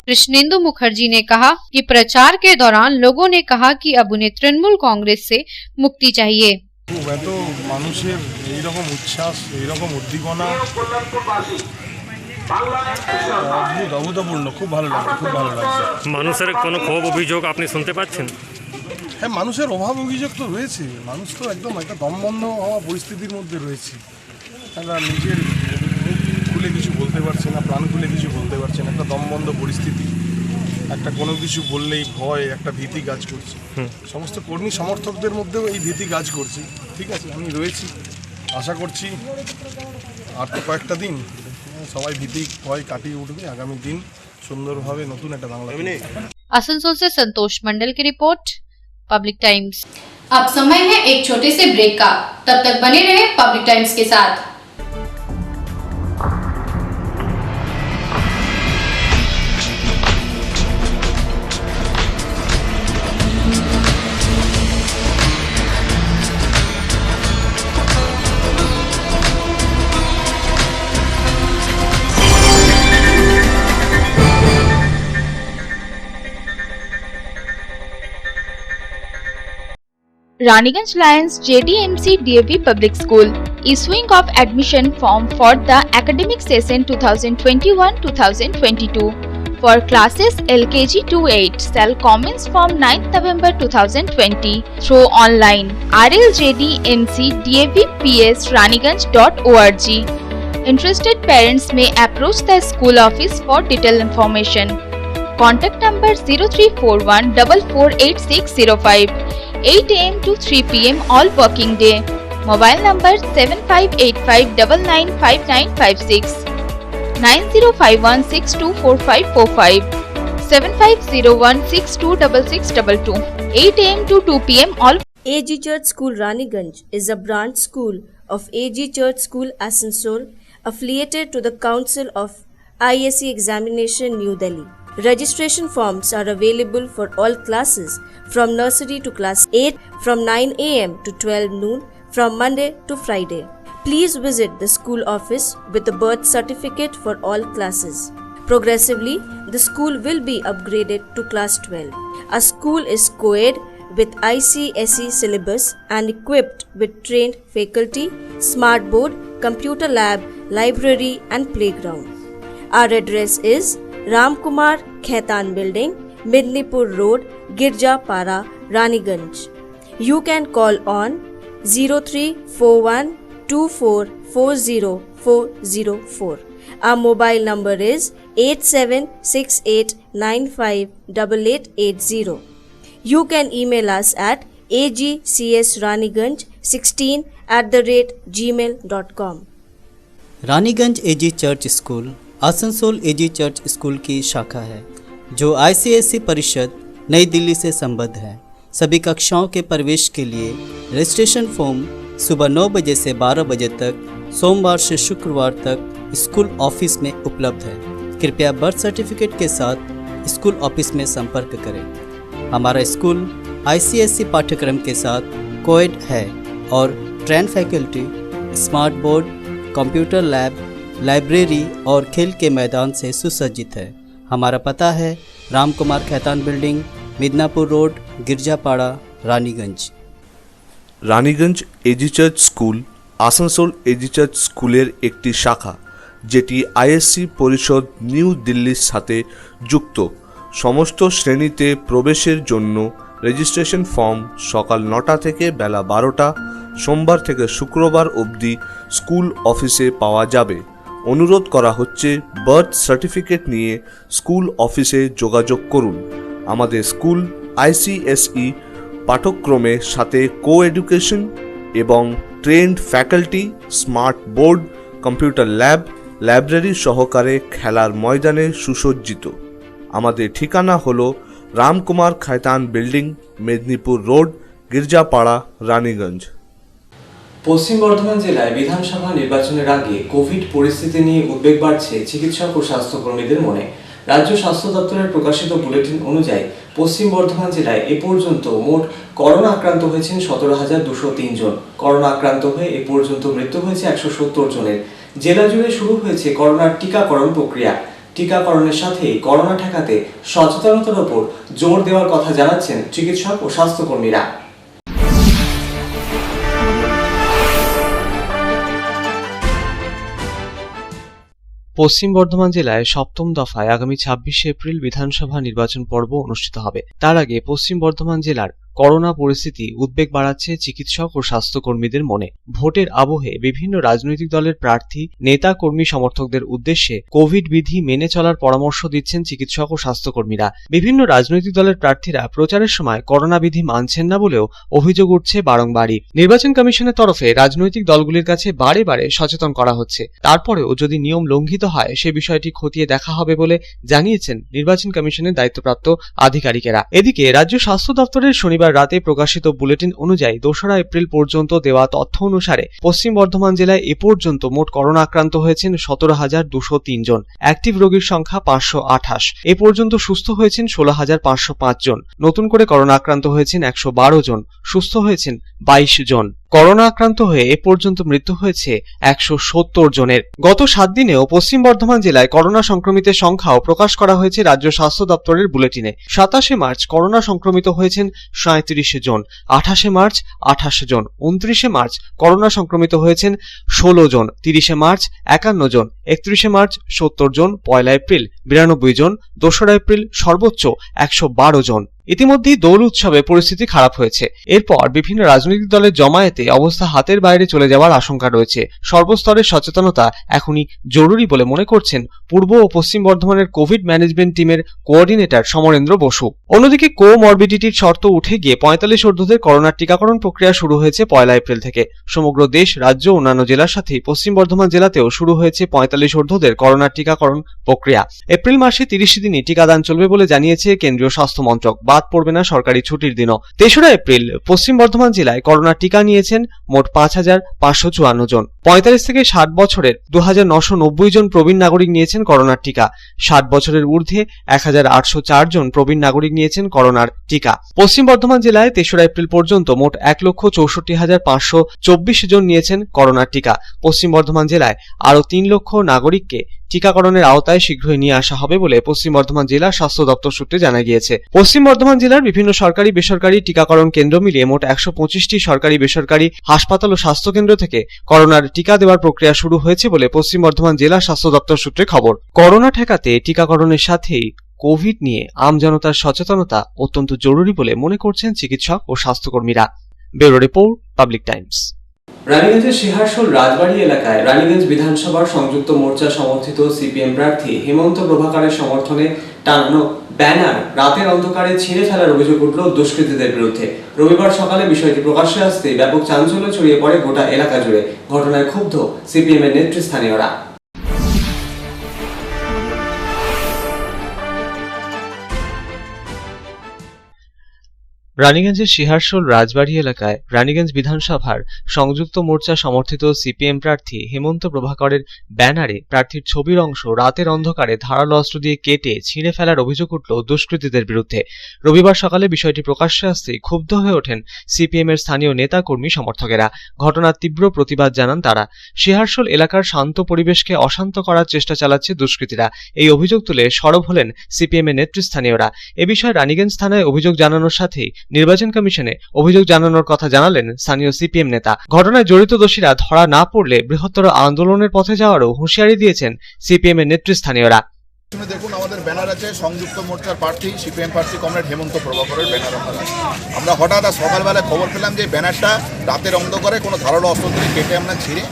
कृष्णेंदु मुखर्जी ने कहा कि प्रचार के दौरान लोगों ने कहा कि अब उन्हें तृणमूल कांग्रेस से मुक्ति चाहिए। এত মানুষের এই রকম উচ্ছ্বাস, এই রকম উদ্দীপনা অভূতপূর্ণ, খুব ভালো লাগছে। মানুষের কোনো ক্ষোভ অভিযোগ আপনি শুনতে পাচ্ছেন? হ্যাঁ, মানুষের অভাব অভিযোগ তো রয়েছে। মানুষ তো একদম একটা দমবন্ধ হওয়া পরিস্থিতির মধ্যে রয়েছে। তারা নিজের খুলে কিছু বলতে পারছে না, প্রাণ খুলে কিছু বলতে পারছে না, একটা দমবন্ধ পরিস্থিতি, একটা কোনো কিছু বললেই ভয়, একটা ভীতি কাজ করছে। সমস্ত কর্মী সমর্থকদের মধ্যেও এই ভীতি কাজ করছে। ঠিক আছে, আমি রয়েছি, আশা করছি আর তো কয়েকটা দিন সবাই ভীতি ভয় কাটিয়ে উঠবে, আগামী দিন সুন্দরভাবে নতুন একটা বাংলা। आसनसोल से संतोष मंडल की रिपोर्ट, पब्लिक टाइम्स। अब समय है एक छोटे से ब्रेक का, तब तक बने रहे पब्लिक टाइम्स के साथ। Raniganj Lions JDMC DAV Public School issuing of admission form for the academic session 2021-2022 for classes LKG to 8 shall commence from 9th November 2020 through online rljdmcdavps.raniganj.org. Interested parents may approach the school office for detailed information. Contact number 0341 448605. 8 AM to 3 PM all working day. Mobile number 7585995956, 9051624545, 7501626622. 8 AM to 2 PM all. AG Church School Raniganj is a branch school of AG Church School Asansol, affiliated to the Council of ISC Examination New Delhi. Registration forms are available for all classes from nursery to class 8 from 9 AM to 12 noon from Monday to Friday. Please visit the school office with a birth certificate for all classes. Progressively, the school will be upgraded to class 12. Our school is co-ed with ICSE syllabus and equipped with trained faculty, smart board, computer lab, library and playground. Our address is Ramkumar Khaitan Building, Midnipur Road, Girjapara, Raniganj. You can call on 0341244004. Our mobile number is 8768958880. You can email us at agcsraniganj16@gmail.com. Raniganj AG church school Asansol AG church school की शाखा है जो ICSE परिषद नई दिल्ली से संबद्ध है। सभी कक्षाओं के प्रवेश के लिए रजिस्ट्रेशन फॉर्म सुबह 9 बजे से 12 बजे तक सोमवार से शुक्रवार तक स्कूल ऑफिस में उपलब्ध है। कृपया बर्थ सर्टिफिकेट के साथ स्कूल ऑफिस में संपर्क करें। हमारा स्कूल ICSE पाठ्यक्रम के साथ कोएड है और train faculty, smart board, computer lab, library और खेल के मैदान से सुसज्जित है। हमारा पता है Ramkumar Khaitan building, Midnapore road, Girjapara, Raniganj. Raniganj AG church school Asansol AG church স্কুলের একটি শাখা যেটি আইএসসি পরিষদ নিউ দিল্লির সাথে যুক্ত। সমস্ত শ্রেণীতে প্রবেশের জন্য রেজিস্ট্রেশন ফর্ম সকাল 9টা থেকে বেলা 12টা সোমবার থেকে শুক্রবার অবধি স্কুল অফিসে পাওয়া যাবে। অনুরোধ করা হচ্ছে বার্থ সার্টিফিকেট নিয়ে স্কুল অফিসে যোগাযোগ করুন। আমাদের স্কুল ICSE পাঠ্যক্রমের সাথে কো এডুকেশন এবং trend faculty, smart board, computer lab, library সহকারে খেলার ময়দানে সুসজ্জিত। আমাদের ঠিকানা হলো রামকুমার খায়তান বিল্ডিং, মেদিনীপুর রোড, গির্জাপাড়া, রানীগঞ্জ। পশ্চিম বর্ধমান জেলায় বিধানসভা নির্বাচনের আগে কোভিড পরিস্থিতি নিয়ে উদ্বেগ বাড়ছে চিকিৎসক ও স্বাস্থ্যকর্মীদের মনে। রাজ্য স্বাস্থ্য দপ্তরের প্রকাশিত বুলেটিন অনুযায়ী পশ্চিম বর্ধমান জেলায় এ পর্যন্ত মোট করোনা আক্রান্ত হয়েছেন 17,203 জন। করোনা আক্রান্ত হয়ে এ পর্যন্ত মৃত্যু হয়েছে 170 জনের। জেলা জুড়ে শুরু হয়েছে করোনার টিকাকরণ প্রক্রিয়া। টিকাকরণের সাথে করোনা ঠেকাতে সচেতনতার উপর জোর দেওয়ার কথা জানাচ্ছেন চিকিৎসক ও স্বাস্থ্যকর্মীরা। পশ্চিম বর্ধমান জেলায় সপ্তম দফায় আগামী 26শে এপ্রিল বিধানসভা নির্বাচন পর্ব অনুষ্ঠিত হবে। তার আগে পশ্চিম বর্ধমান জেলার করোনা পরিস্থিতি উদ্বেগ বাড়াচ্ছে চিকিৎসক ও স্বাস্থ্যকর্মীদের মনে। ভোটের আবহে বিভিন্ন রাজনৈতিক দলের প্রার্থী, নেতা, কর্মী সমর্থকদের উদ্দেশ্যে কোভিড বিধি মেনে চলার পরামর্শ দিচ্ছেন চিকিৎসক ও স্বাস্থ্যকর্মীরা। বিভিন্ন রাজনৈতিক দলের প্রার্থীরা প্রচারের সময় করোনা বিধি মানছেন না বলেও অভিযোগ উঠছে বারংবারই। নির্বাচন কমিশনের তরফে রাজনৈতিক দলগুলির কাছে বারে বারে সচেতন করা হচ্ছে। তারপরেও যদি নিয়ম লঙ্ঘিত হয় সে বিষয়টি খতিয়ে দেখা হবে বলে জানিয়েছেন নির্বাচন কমিশনের দায়িত্বপ্রাপ্ত আধিকারিকেরা। এদিকে রাজ্য স্বাস্থ্য দপ্তরের শনিবার রাতে প্রকাশিত বুলেটিন অনুযায়ী 2রা এপ্রিল পর্যন্ত দেওয়া তথ্য অনুসারে পশ্চিম বর্ধমান জেলায় এ পর্যন্ত মোট করোনা আক্রান্ত হয়েছেন 17,203 জন। অ্যাক্টিভ রোগীর সংখ্যা 528। এ পর্যন্ত সুস্থ হয়েছেন 16,505 জন। নতুন করে করোনা আক্রান্ত হয়েছেন 112 জন। সুস্থ হয়েছেন 22 জন। করোনা আক্রান্ত হয়ে এ পর্যন্ত মৃত্যু হয়েছে 170 জনের। গত 7 দিনেও পশ্চিম বর্ধমান জেলায় করোনা সংক্রমিতের সংখ্যাও প্রকাশ করা হয়েছে রাজ্য স্বাস্থ্য দপ্তরের বুলেটিনে। 27শে মার্চ করোনা সংক্রমিত হয়েছেন 37 জন, 28শে মার্চ 28 জন, 29শে মার্চ করোনা সংক্রমিত হয়েছেন 16 জন, 30শে মার্চ 51 জন, 31শে মার্চ 70 জন, 1 এপ্রিল 92 জন, 2রা এপ্রিল সর্বোচ্চ 112 জন। ইতিমধ্যেই দোল উৎসবে পরিস্থিতি খারাপ হয়েছে। এরপর বিভিন্ন রাজনৈতিক দলের জমায়েতে অবস্থা হাতের বাইরে চলে যাওয়ার আশঙ্কা রয়েছে। সর্বস্তরের সচেতনতা এখনই জরুরি বলে মনে করছেন পূর্ব ও পশ্চিম বর্ধমানের কোভিড ম্যানেজমেন্ট টিমের কোঅর্ডিনেটর সমরেন্দ্র বসু। অন্যদিকে কোমরবিডিটির শর্ত উঠে গিয়ে 45 ঊর্ধ্বদের করোনার টিকাকরণ প্রক্রিয়া শুরু হয়েছে 1 এপ্রিল থেকে। সমগ্র দেশ, রাজ্য ও অন্যান্য জেলার সাথে পশ্চিম বর্ধমান জেলাতেও শুরু হয়েছে 45 ঊর্ধ্বদের করোনার টিকাকরণ প্রক্রিয়া। এপ্রিল মাসে 30 দিনই টিকাদান চলবে বলে জানিয়েছে কেন্দ্রীয় স্বাস্থ্য মন্ত্রক। বাদ পড়বে না সরকারি ছুটির দিনও। 3রা এপ্রিল পশ্চিম বর্ধমান জেলায় করোনা টিকা নিয়েছেন মোট 5,554 জন। 45 থেকে 60 বছরের 2,990 জন প্রবীণ নাগরিক নিয়েছেন করোনার টিকা। 60 বছরের ঊর্ধ্বে 1,804 জন প্রবীণ নাগরিক নিয়েছেন করোনার টিকা। পশ্চিম বর্ধমান জেলায় 3রা এপ্রিল পর্যন্ত মোট 1,64,524 জন নিয়েছেন করোনার টিকা। পশ্চিম বর্ধমান জেলায় আরও 3 লক্ষ নাগরিককে টিকাকরণের আওতায় শীঘ্রই নিয়ে আসা হবে বলে পশ্চিম বর্ধমান জেলা স্বাস্থ্য দপ্তর সূত্রে জানা গিয়েছে। পশ্চিম বর্ধমান জেলার বিভিন্ন সরকারি বেসরকারি টিকাকরণ কেন্দ্র মিলিয়ে মোট 125টি সরকারি বেসরকারি হাসপাতাল ও স্বাস্থ্যকেন্দ্র থেকে করোনার টিকা দেওয়ার প্রক্রিয়া শুরু হয়েছে বলে পশ্চিম বর্ধমান জেলা স্বাস্থ্য দপ্তর সূত্রে খবর। করোনা ঠেকাতে টিকাকরণের সাথেই কোভিড নিয়ে আমজনতার সচেতনতা অত্যন্ত জরুরি বলে মনে করছেন চিকিৎসক ও স্বাস্থ্যকর্মীরা। Bureau report, public times. রানীগঞ্জের শিহারশোল রাজবাড়ী এলাকায় রানীগঞ্জ বিধানসভার সংযুক্ত মোর্চা সমর্থিত সিপিএম প্রার্থী হেমন্ত প্রভাকরের সমর্থনে টানানো ব্যানার রাতের অন্ধকারে ছিঁড়ে ফেলার অভিযোগ উঠল দুষ্কৃতীদের বিরুদ্ধে। রবিবার সকালে বিষয়টি প্রকাশ্যে আসতেই ব্যাপক চাঞ্চল্য ছড়িয়ে পড়ে গোটা এলাকা জুড়ে। ঘটনায় ক্ষুব্ধ সিপিএম এর নেতৃস্থানীয়রা। রানীগঞ্জের শিহারশোল রাজবাড়ী এলাকায় রানীগঞ্জ বিধানসভার সংযুক্ত মোর্চা সমর্থিত সিপিএম প্রার্থী হেমন্ত প্রভাকরের ব্যানারে প্রার্থীর ছবির অংশ রাতের অন্ধকারে ধারালো অস্ত্র দিয়ে কেটে ছিঁড়ে ফেলার অভিযোগ উঠল দুষ্কৃতীদের বিরুদ্ধে। রবিবার সকালে বিষয়টি প্রকাশ্যে আসতেই ক্ষুব্ধ হয়ে ওঠেন সিপিএম এর স্থানীয় নেতা কর্মী সমর্থকেরা। ঘটনার তীব্র প্রতিবাদ জানান তারা। শিহারশোল এলাকার শান্ত পরিবেশকে অশান্ত করার চেষ্টা চালাচ্ছে দুষ্কৃতীরা, এই অভিযোগ তুলে সরব হলেন সিপিএম এর নেতৃস্থানীয়রা। এ বিষয়ে রানীগঞ্জ থানায় অভিযোগ জানানোর সাথেই নির্বাচন কমিশনে অভিযোগ জানানোর কথা জানালেন স্থানীয় সিপিএম নেতা। ঘটনায় জড়িত দোষীরা ধরা না পড়লে বৃহত্তর আন্দোলনের পথে যাওয়ারও হুঁশিয়ারি দিয়েছেন সিপিএম এর নেতৃস্থানীয়রা। দেখুন, আমাদের ব্যানার আছে সংযুক্ত মোর্চার প্রার্থী সিপিএম প্রার্থী কমরেড হেমন্ত প্রভাকরের ব্যানার। আমরা হঠাৎ সকালবেলায় খবর পেলাম যে ব্যানারটা রাতের অন্ধকারে কোনো ধারালো অস্ত্র দিয়ে কেটে আমরা ছিঁড়ে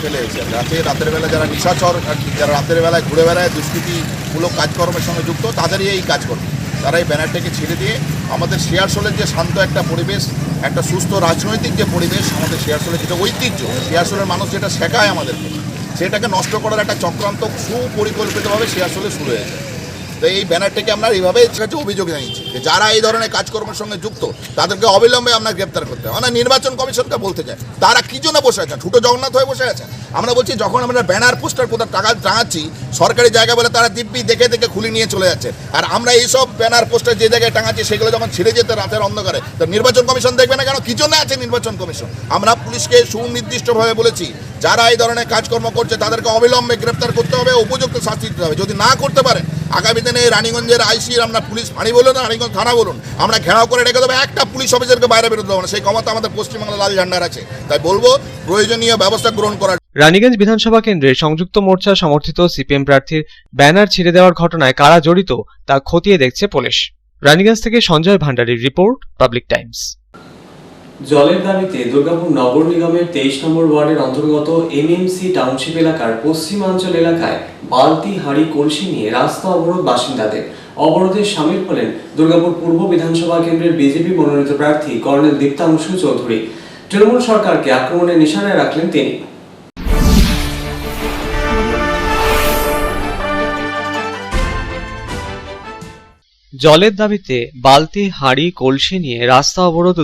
ফেলে এসেছি। রাতের বেলা যারা নিশাচর আর কি, যারা রাতের বেলায় ঘুরে বেড়ায় দুষ্কৃতিমূলক কাজকর্মের সঙ্গে যুক্ত, তাদেরই এই কাজ করবে। তারা এই ব্যানারটাকে ছিঁড়ে দিয়ে আমাদের শিয়ারশোলের যে শান্ত একটা পরিবেশ, একটা সুস্থ রাজনৈতিক যে পরিবেশ, আমাদের শিয়ারশোলের যেটা ঐতিহ্য, শিয়ারশোলের মানুষ যেটা শেখায় আমাদেরকে, সেটাকে নষ্ট করার একটা চক্রান্ত সুপরিকল্পিতভাবে সে আসলে শুরু হয়েছে। তো এই ব্যানারটাকে আমরা এইভাবে কাছে অভিযোগ জানিয়েছি যে যারা এই ধরনের কাজকর্মের সঙ্গে যুক্ত তাদেরকে অবিলম্বে আমরা গ্রেপ্তার করতে হবে। আমরা নির্বাচন কমিশনকে বলতে চাই তারা কী জন্য বসে আছেন, ছোটো জগন্নাথ হয়ে বসে আছেন। আমরা বলছি যখন আমরা ব্যানার পোস্টার কোথাও টাঙাচ্ছি সরকারি জায়গা বলে তারা দিব্যি দেখে দেখে খুলে নিয়ে চলে যাচ্ছে, আর আমরা এইসব ব্যানার পোস্টার যে জায়গায় টাঙাচ্ছি সেগুলো যখন ছিঁড়ে যেতে রাতের অন্ধকারে, তো নির্বাচন কমিশন দেখবে না কেন? কী জন্য আছে নির্বাচন কমিশন? আমরা পুলিশকে সুনির্দিষ্টভাবে বলেছি যারা এই ধরনের কাজকর্ম করছে তাদেরকে অবিলম্বে গ্রেপ্তার করতে হবে, উপযুক্ত শাস্তি দিতে হবে। যদি না করতে পারেন আগামী দিনে রানীগঞ্জের আইসি আমরা পুলিশ ফাঁড়ি বলুন, রানীগঞ্জ থানা বলুন, আমরা ঘেরাও করে রেখে দেবো, একটা পুলিশ অফিসারকে বাইরে বেরোতে দেবো না। সেই ক্ষমতা আমাদের পশ্চিমবাংলা লাল ঝান্ডার আছে। তাই বলবো প্রয়োজনীয় ব্যবস্থা গ্রহণ করার। রানীগঞ্জ বিধানসভা কেন্দ্রে সংযুক্ত মোর্চা সমর্থিত সিপিএম প্রার্থীর ব্যানার ছিঁড়ে দেওয়ার ঘটনায় কারা জড়িত তা খতিয়ে দেখছে পুলিশ। রানীগঞ্জ থেকে সঞ্জয় ভান্ডারীর রিপোর্ট, পাবলিক টাইমস। জলের দাবিতে দুর্গাপুর নগর নিগমের 23 নম্বর ওয়ার্ডের অন্তর্গত এমএমসি টাউনশিপ এলাকার পশ্চিমাঞ্চল এলাকায় বালতি, হাঁড়ি, কলসি নিয়ে রাস্তা অবরোধ বাসিন্দাদের। অবরোধে সামিল হলেন দুর্গাপুর পূর্ব বিধানসভা কেন্দ্রের বিজেপি মনোনীত প্রার্থী কর্নেল দীপ্তাংশু চৌধুরী। তৃণমূল সরকারকে আক্রমণের নিশানায় রাখলেন তিনি। জলের দাবিতে বালতি, হাঁড়ি, কলসি নিয়ে রাস্তা অবরোধ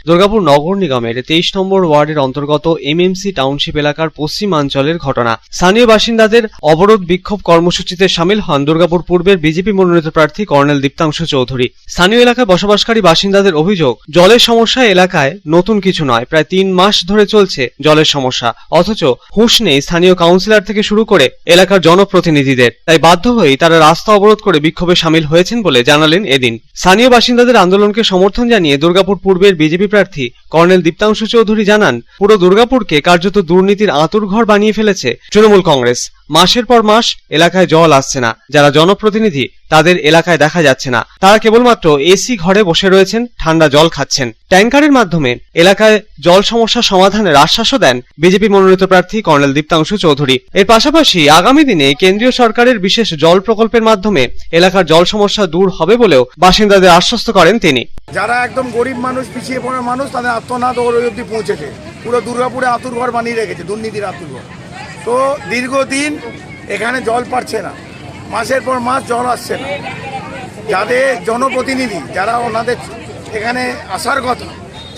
দুর্গাপুর নগর নিগমের 23 নম্বর ওয়ার্ডের অন্তর্গত এমএমসি টাউনশিপ এলাকার পশ্চিমাঞ্চলের ঘটনা। স্থানীয় বাসিন্দাদের অবরোধ বিক্ষোভ কর্মসূচিতে সামিল হন দুর্গাপুর পূর্বের বিজেপি মনোনীত প্রার্থী কর্নেল দীপ্তাংশু চৌধুরী। স্থানীয় এলাকায় বসবাসকারী বাসিন্দাদের অভিযোগ, জলের সমস্যা এলাকায় নতুন কিছু নয়, প্রায় 3 মাস ধরে চলছে জলের সমস্যা, অথচ হুঁশ নেই স্থানীয় কাউন্সিলর থেকে শুরু করে এলাকার জনপ্রতিনিধিদের। তাই বাধ্য হয়েই তারা রাস্তা অবরোধ করে বিক্ষোভে সামিল হয়েছেন বলে জানালেন এদিন। স্থানীয় বাসিন্দাদের আন্দোলনকে সমর্থন জানিয়ে দুর্গাপুর পূর্বের বিজেপি প্রার্থী কর্নেল দীপ্তাংশু চৌধুরী জানান, পুরো দুর্গাপুরকে কার্যত দুর্নীতির আঁতুড়ঘর বানিয়ে ফেলেছে তৃণমূল কংগ্রেস। মাসের পর মাস এলাকায় জল আসছে না, যারা জনপ্রতিনিধি তাদের এলাকায় দেখা যাচ্ছে না। তারা কেবলমাত্র এসি ঘরে বসে রয়েছেন, ঠান্ডা জল খাচ্ছেন। ট্যাঙ্কারের মাধ্যমে এলাকায় জল সমস্যা সমাধানের আশ্বাসও দেন বিজেপি মনোনীত প্রার্থী কর্নেল দীপ্তাংশু চৌধুরী। এর পাশাপাশি আগামী দিনে কেন্দ্রীয় সরকারের বিশেষ জল প্রকল্পের মাধ্যমে এলাকার জল সমস্যা দূর হবে বলেও বাসিন্দাদের আশ্বস্ত করেন তিনি। যারা একদম গরিব মানুষ, পিছিয়ে পড়া মানুষ, তাদের আত্মনাদ ওর অবধি পৌঁছেছে। পুরো দুর্গাপুরে আঁতুড়ঘর বানিয়ে রেখেছে, দুর্নীতির আঁতুড়ঘর। তো দীর্ঘদিন এখানে জল পাচ্ছে না, মাসের পর মাস জল আসছে না। যাদের জনপ্রতিনিধি, যারা ওনাদের এখানে আসার কথা,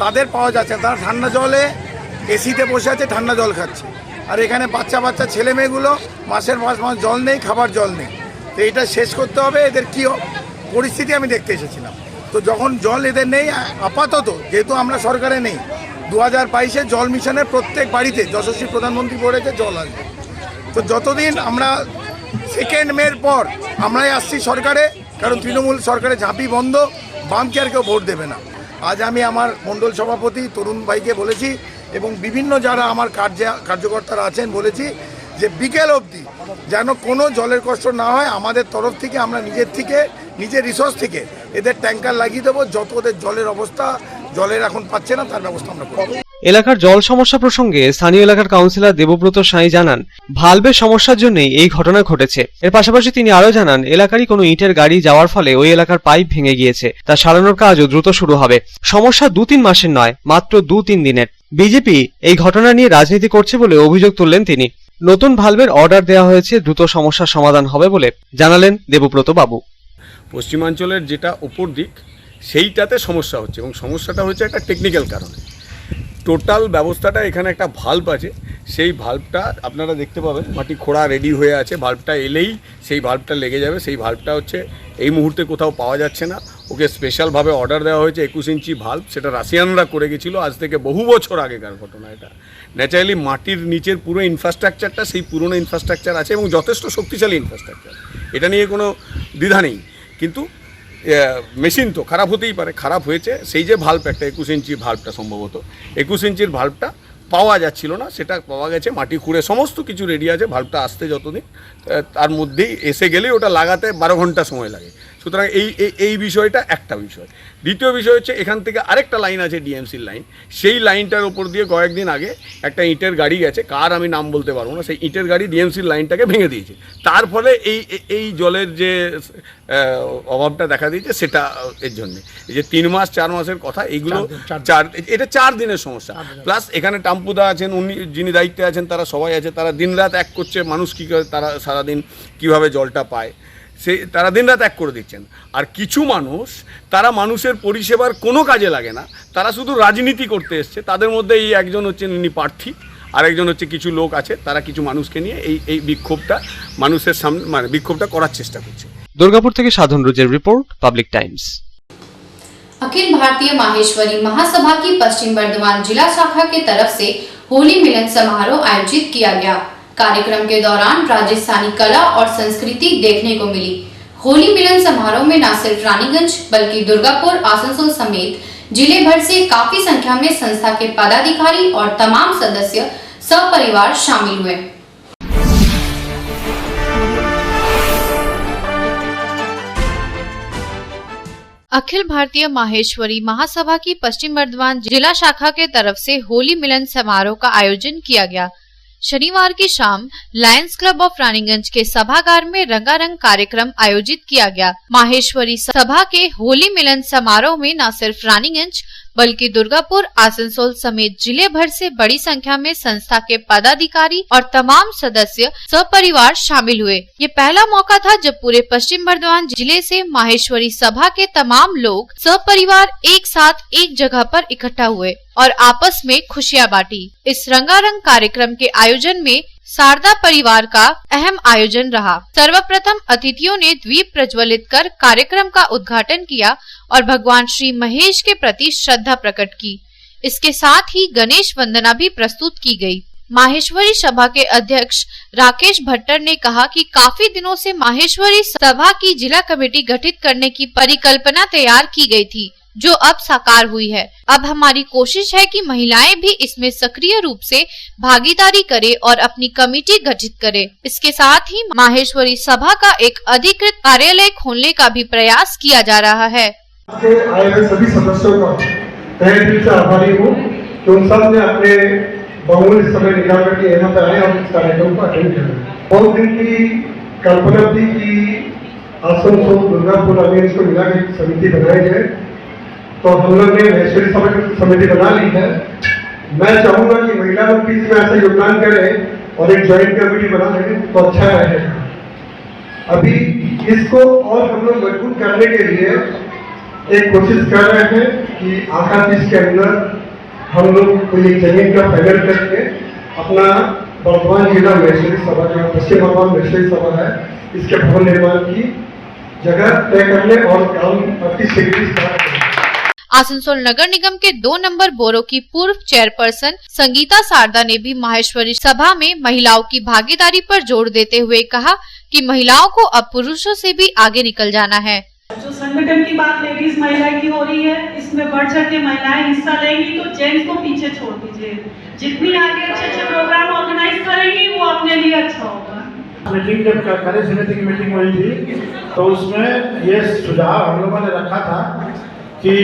তাদের পাওয়া যাচ্ছে না। তারা ঠান্ডা জলে এসিতে বসে আছে, ঠান্ডা জল খাচ্ছে। আর এখানে বাচ্চা ছেলে মেয়েগুলো মাসের মাস জল নেই, খাবার জল নেই। তো এটা শেষ করতে হবে। এদের কী পরিস্থিতি আমি দেখতে এসেছিলাম। তো যখন জল এদের নেই, আপাতত যেহেতু আমরা সরকারে নেই, 2022-এ জল মিশনের প্রত্যেক বাড়িতে যশস্বী প্রধানমন্ত্রী বলেছে জল আসবে। তো যতদিন আমরা 2 মের পর আমরাই আসছি সরকারে, কারণ তৃণমূল সরকারে ঝাঁপি বন্ধ, বামকে আর কেউ ভোট দেবে না। আজ আমি আমার মণ্ডল সভাপতি তরুণ ভাইকে বলেছি এবং বিভিন্ন যারা আমার কার্যকর্তারা আছেন বলেছি যে বিকেল অবধি যেন কোনো জলের কষ্ট না হয়। আমাদের তরফ থেকে আমরা নিজের রিসোর্স থেকে এদের ট্যাঙ্কার লাগিয়ে দেবো। যত ওদের জলের অবস্থা, জলের এখন পাচ্ছে না, তার ব্যবস্থা আমরা করব। এলাকার জল সমস্যা প্রসঙ্গে স্থানীয় এলাকার কাউন্সিলর দেবব্রত সাঁই জানান, ভালভের সমস্যার জন্যই এই ঘটনা ঘটেছে। এর পাশাপাশি তিনি আরো জানান, এলাকারই কোনো ইটের গাড়ি যাওয়ার ফলে ওই এলাকার পাইপ ভেঙে গিয়েছে, তা সারানোর কাজও দ্রুত শুরু হবে। সমস্যা 2-3 মাসের নয়, মাত্র 2-3 দিনের। বিজেপি এই ঘটনা নিয়ে রাজনীতি করছে বলে অভিযোগ তুললেন তিনি। নতুন ভালভের অর্ডার দেওয়া হয়েছে, দ্রুত সমস্যার সমাধান হবে বলে জানালেন দেবব্রত বাবু। পশ্চিমাঞ্চলের যেটা উপর দিক সেইটাতে সমস্যা হচ্ছে, এবং সমস্যাটা হচ্ছে একটা টেকনিক্যাল কারণে। টোটাল ব্যবস্থাটা এখানে একটা ভাল্ব আছে, সেই ভাল্বটা আপনারা দেখতে পাবেন মাটি খোঁড়া রেডি হয়ে আছে। ভাল্বটা এলেই সেই ভাল্বটা লেগে যাবে। সেই ভাল্বটা হচ্ছে এই মুহূর্তে কোথাও পাওয়া যাচ্ছে না। ওকে স্পেশালভাবে অর্ডার দেওয়া হয়েছে 21 ইঞ্চি ভাল্ব, সেটা রাশিয়ানরা করে গেছিলো। আজ থেকে বহু বছর আগেকার ঘটনা এটা। ন্যাচারালি মাটির নিচের পুরো ইনফ্রাস্ট্রাকচারটা সেই পুরনো ইনফ্রাস্ট্রাকচার আছে এবং যথেষ্ট শক্তিশালী ইনফ্রাস্ট্রাকচার, এটা নিয়ে কোনো দ্বিধা নেই। কিন্তু মেশিন তো খারাপ হতেই পারে, খারাপ হয়েছে। সেই যে ভাল্ব, একটা 21 ইঞ্চি ভাল্বটা, সম্ভবত 21 ইঞ্চির ভাল্বটা পাওয়া যাচ্ছিল না, সেটা পাওয়া গেছে। মাটি খুঁড়ে সমস্ত কিছু রেডি আছে। ভাল্বটা আসতে যতদিন, তার মধ্যেই এসে গেলেই ওটা লাগাতে 12 ঘন্টা সময় লাগে। সুতরাং এই বিষয়টা একটা বিষয়। দ্বিতীয় বিষয় হচ্ছে এখান থেকে আরেকটা লাইন আছে ডিএমসির লাইন, সেই লাইনটার ওপর দিয়ে কয়েকদিন আগে একটা ইটের গাড়ি গেছে, কার আমি নাম বলতে পারবো না, সেই ইটের গাড়ি ডিএমসির লাইনটাকে ভেঙে দিয়েছে। তার ফলে এই জলের যে অভাবটা দেখা দিয়েছে সেটা এর জন্যে এই যে 3 মাস 4 মাসের কথা, এইগুলো এটা 4 দিনের সমস্যা। প্লাস এখানে টাম্পুদা আছেন, উনি যিনি দায়িত্বে আছেন, তারা সবাই আছে, তারা দিনরাত এক করছে, মানুষ কী করে তারা সারাদিন কীভাবে জলটা পায় তারা দিনরাত এক করে দিচ্ছেন। আর কিছু মানুষ তারা মানুষের পরিষেবার কোনো কাজে লাগে না, তারা শুধু রাজনীতি করতে এসছে। তাদের মধ্যে এই একজন হচ্ছেন ইনি প্রার্থী, আর একজন হচ্ছে কিছু লোক আছে, তারা কিছু মানুষকে নিয়ে এই বিক্ষোভটা মানুষের সামনে বিক্ষোভটা করার চেষ্টা করছে। দুর্গাপুর থেকে সাধন রোজের report, public Times. Akhil Bharatiya Maheshwari महासभा की पश्चिम बर्धमान जिला शाखा के तरफ से होली मिलन समारोह आयोजित किया गया। कार्यक्रम के दौरान राजस्थानी कला और संस्कृति देखने को मिली। होली मिलन समारोह में न सिर्फ रानीगंज बल्कि दुर्गापुर, आसनसोल समेत जिले भर से काफी संख्या में संस्था के पदाधिकारी और तमाम सदस्य सपरिवार शामिल हुए। अखिल भारतीय माहेश्वरी महासभा की पश्चिम बर्धमान जिला शाखा के तरफ से होली मिलन समारोह का आयोजन किया गया। शनिवार की शाम लायंस क्लब ऑफ रानीगंज के सभागार में रंगारंग कार्यक्रम आयोजित किया गया। माहेश्वरी सभा के होली मिलन समारोह में न सिर्फ रानीगंज बल्कि दुर्गापुर, आसनसोल समेत जिले भर से बड़ी संख्या में संस्था के पदाधिकारी और तमाम सदस्य सपरिवार शामिल हुए। ये पहला मौका था जब पूरे पश्चिम बर्धमान जिले से माहेश्वरी सभा के तमाम लोग सपरिवार एक साथ एक जगह पर इकट्ठा हुए और आपस में खुशियां बांटी। इस रंगारंग कार्यक्रम के आयोजन में शारदा परिवार का अहम आयोजन रहा। सर्वप्रथम अतिथियों ने दीप प्रज्वलित कर कार्यक्रम का उद्घाटन किया और भगवान श्री महेश के प्रति श्रद्धा प्रकट की। इसके साथ ही गणेश वंदना भी प्रस्तुत की गई। माहेश्वरी सभा के अध्यक्ष राकेश भट्टर ने कहा कि काफी दिनों से माहेश्वरी सभा की जिला कमेटी गठित करने की परिकल्पना तैयार की गई थी, जो अब साकार हुई है। अब हमारी कोशिश है कि महिलाएं भी इसमें सक्रिय रूप से भागीदारी करें और अपनी कमेटी गठित करें। इसके साथ ही माहेश्वरी सभा का एक अधिकृत कार्यालय खोलने का भी प्रयास किया जा रहा है। आए हुए सभी सदस्यों का तहे दिल से आभारी हूँ कि उन सब ने अपने बहुमूल्य समय निकाल करके यहाँ पर आए और इस कार्यक्रम को अटेंड किया। बहुत दिन की कल्पना थी कि आसनसोल, दुर्गापुर, रानीगंज को मिला के समिति बनाई जाए, तो हम लोग ने माहेश्वरी सभा की समिति बना ली है। मैं चाहूँगा कि महिला लोग भी इसमें ऐसा योगदान करें और एक ज्वाइंट कमेटी बना लें तो अच्छा रहेगा। अभी इसको और हम लोग मजबूत करने के लिए एक कोशिश कर रहे हैं कि आखिर के अंदर हम लोग कोई एक जमीन का फाइनल करके अपना वर्तमान जिला माहेश्वरी सभा जो पश्चिम बर्धमान माहेश्वरी सभा है, इसके भवन निर्माण की जगह तय कर ले और काम अति शीघ्र स्टार्ट करें। आसनसोल नगर निगम के 2 नंबर बोरो की पूर्व चेयरपर्सन संगीता शारदा ने भी माहेश्वरी सभा में महिलाओं की भागीदारी पर जोर देते हुए कहा कि महिलाओं को अब पुरुषों से भी आगे निकल जाना है। जो संगठन की बात लेडीज महिला की हो रही है, इसमें बढ़ चढ़ के महिलाएं हिस्सा लेंगी तो जेंट्स को पीछे छोड़ दीजिए। जितनी आगे अच्छे प्रोग्राम ऑर्गेनाइज करेंगी वो अपने लिए अच्छा होगा। मीटिंग जब कार्य समिति की मीटिंग हुई थी तो उसमें ये सुझाव हम लोगों ने रखा था कि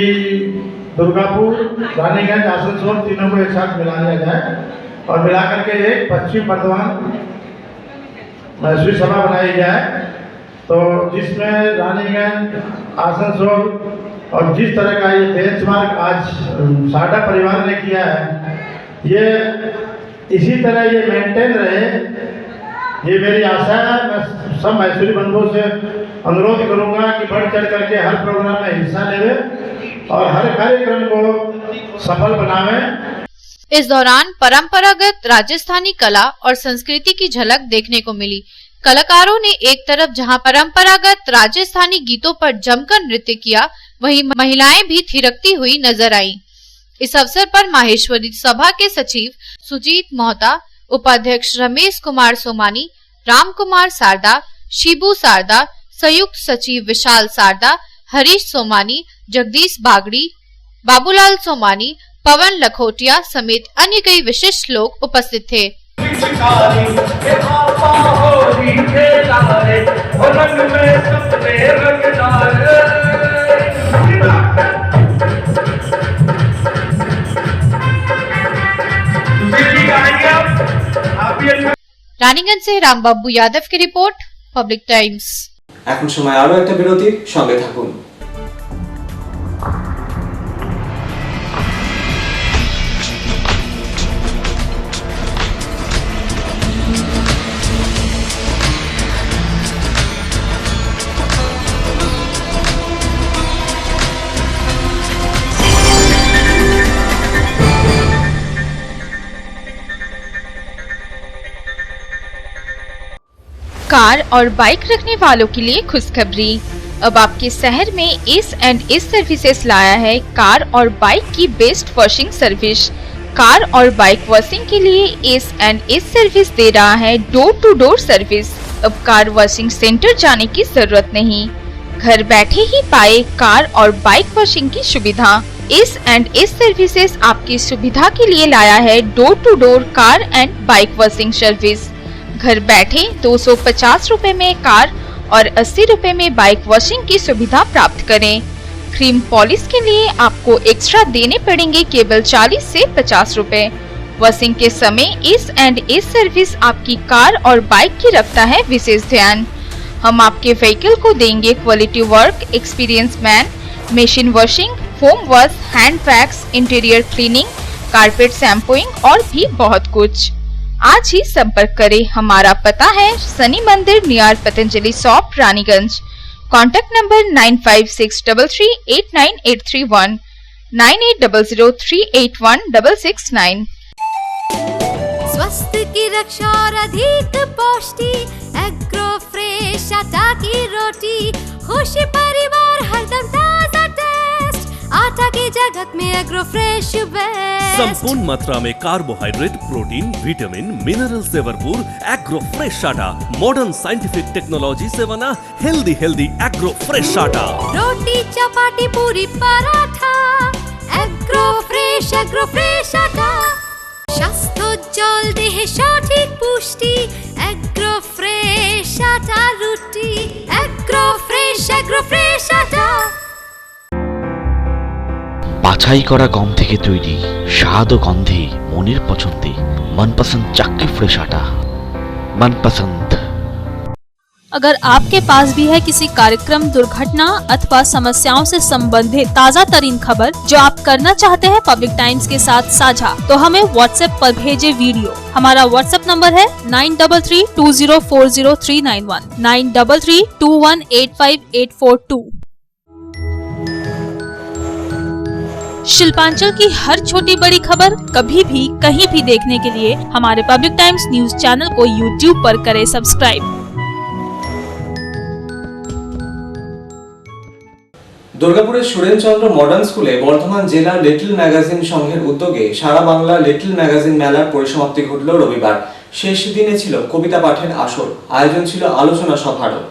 दुर्गापुर, रानीगंज, आसनसोल तीनों को एक साथ मिला लिया जाए और मिला करके एक पश्चिम बर्धमान माहेश्वरी सभा बनाई जाए, तो जिसमें रानीगंज, आसनसोल और जिस तरह का ये बेंचमार्क आज शारदा परिवार ने किया है, ये इसी तरह ये मेंटेन रहे, ये मेरी आशा है। मैं सब माहेश्वरी बंधुओं से अनुरोध करूंगा कि बढ़ चढ़ करके हर प्रोग्राम में हिस्सा लेवे और हर कार्यक्रम को सफल बनावे। इस दौरान परंपरागत राजस्थानी कला और संस्कृति की झलक देखने को मिली। कलाकारों ने एक तरफ जहां परंपरागत राजस्थानी गीतों पर जमकर नृत्य किया, वहीं महिलाएं भी थिरकती हुई नजर आईं। इस अवसर पर माहेश्वरी सभा के सचिव सुजीत मोहता, उपाध्यक्ष रमेश कुमार सोमानी, राम कुमार सारदा, शिबू सारदा, संयुक्त सचिव विशाल सारदा, हरीश सोमानी, जगदीश बागड़ी, बाबूलाल सोमानी, पवन लखोटिया समेत अन्य कई विशिष्ट लोग उपस्थित थे। रंग में सपने रंग डाले से रामबाबू यादव की रिपोर्ट, पब्लिक टाइम्स। এখন সময় আরো একটা বিরতির, সঙ্গে থাকুন। कार और बाइक रखने वालों के लिए खुशखबरी। अब आपके शहर में एस एंड एस सर्विसेज लाया है कार और बाइक की बेस्ट वॉशिंग सर्विस। कार और बाइक वॉशिंग के लिए एस एंड एस सर्विस दे रहा है डोर टू डोर सर्विस। अब कार वॉशिंग सेंटर जाने की जरूरत नहीं, घर बैठे ही पाए कार और बाइक वॉशिंग की सुविधा। एस एंड एस सर्विसेज आपकी सुविधा के लिए लाया है door to door car and bike washing service. घर बैठे 250 रुपए में कार और 80 रुपए में बाइक वॉशिंग की सुविधा प्राप्त करें। क्रीम पॉलिश के लिए आपको एक्स्ट्रा देने पड़ेंगे केवल 40 से 50 रुपए। वॉशिंग के समय एस एंड एस सर्विस आपकी कार और बाइक की रखता है विशेष ध्यान। हम आपके व्हीकल को देंगे quality work, experience man, machine washing, foam wash, hand PACS, interior cleaning, carpet shampooing और भी बहुत कुछ। आज ही संपर्क करें। हमारा पता है शनि मंदिर near Patanjali shop, Raniganj. Contact number 9563389831, 9800381669। स्वास्थ्य की रक्षा और अधिक पौष्टि, एग्रो फ्रेश आटा की रोटी, खुशी परिवार हरदम ताजा टेस्ट, आटा की जगत में एग्रो फ्रेश बेस्ट। संपूर्ण मात्रा में कार्बोहाइड्रेट, प्रोटीन, विटामिन, मिनरल से भरपूर एग्रो फ्रेश आटा, मॉडर्न साइंटिफिक टेक्नोलॉजी से बना हेल्दी एग्रो फ्रेश आटा। रोटी, चपाती, पूरी, पराठा, एग्रो फ्रेश आटा। স্বাস্থ্যোজ্জ্বল দেহে সঠিক পুষ্টি, এগ্রো ফ্রেশ আটা রুটি, এগ্রো ফ্রেশ আটা। বাছাই করা গম থেকে তৈরি, স্বাদ ও গন্ধে মনের পছন্দে मनपसंद चाक्की फ्रेश आटा, मनपसंद। अगर आपके पास भी है किसी कार्यक्रम, दुर्घटना अथवा समस्याओं से संबंधित ताज़ा तरीन खबर जो आप करना चाहते हैं पब्लिक टाइम्स के साथ साझा, तो हमें व्हाट्सएप पर भेजे वीडियो। हमारा व्हाट्सएप नंबर है 9332040391, 9332185842। शिल्पांचल की हर छोटी बड़ी खबर कभी भी कहीं भी देखने के लिए हमारे पब्लिक टाइम्स न्यूज चैनल को यूट्यूब पर करें सब्सक्राइब। দুর্গাপুরের সুরেনচন্দ্র মডার্ন স্কুলে বর্ধমান জেলা লিটল ম্যাগাজিন সংঘের উদ্যোগে সারা বাংলা লিটল ম্যাগাজিন মেলার পরিসমাপ্তি ঘটল রবিবার। শেষ দিনে ছিল কবিতা পাঠের আসর, আয়োজন ছিল আলোচনা সভারও।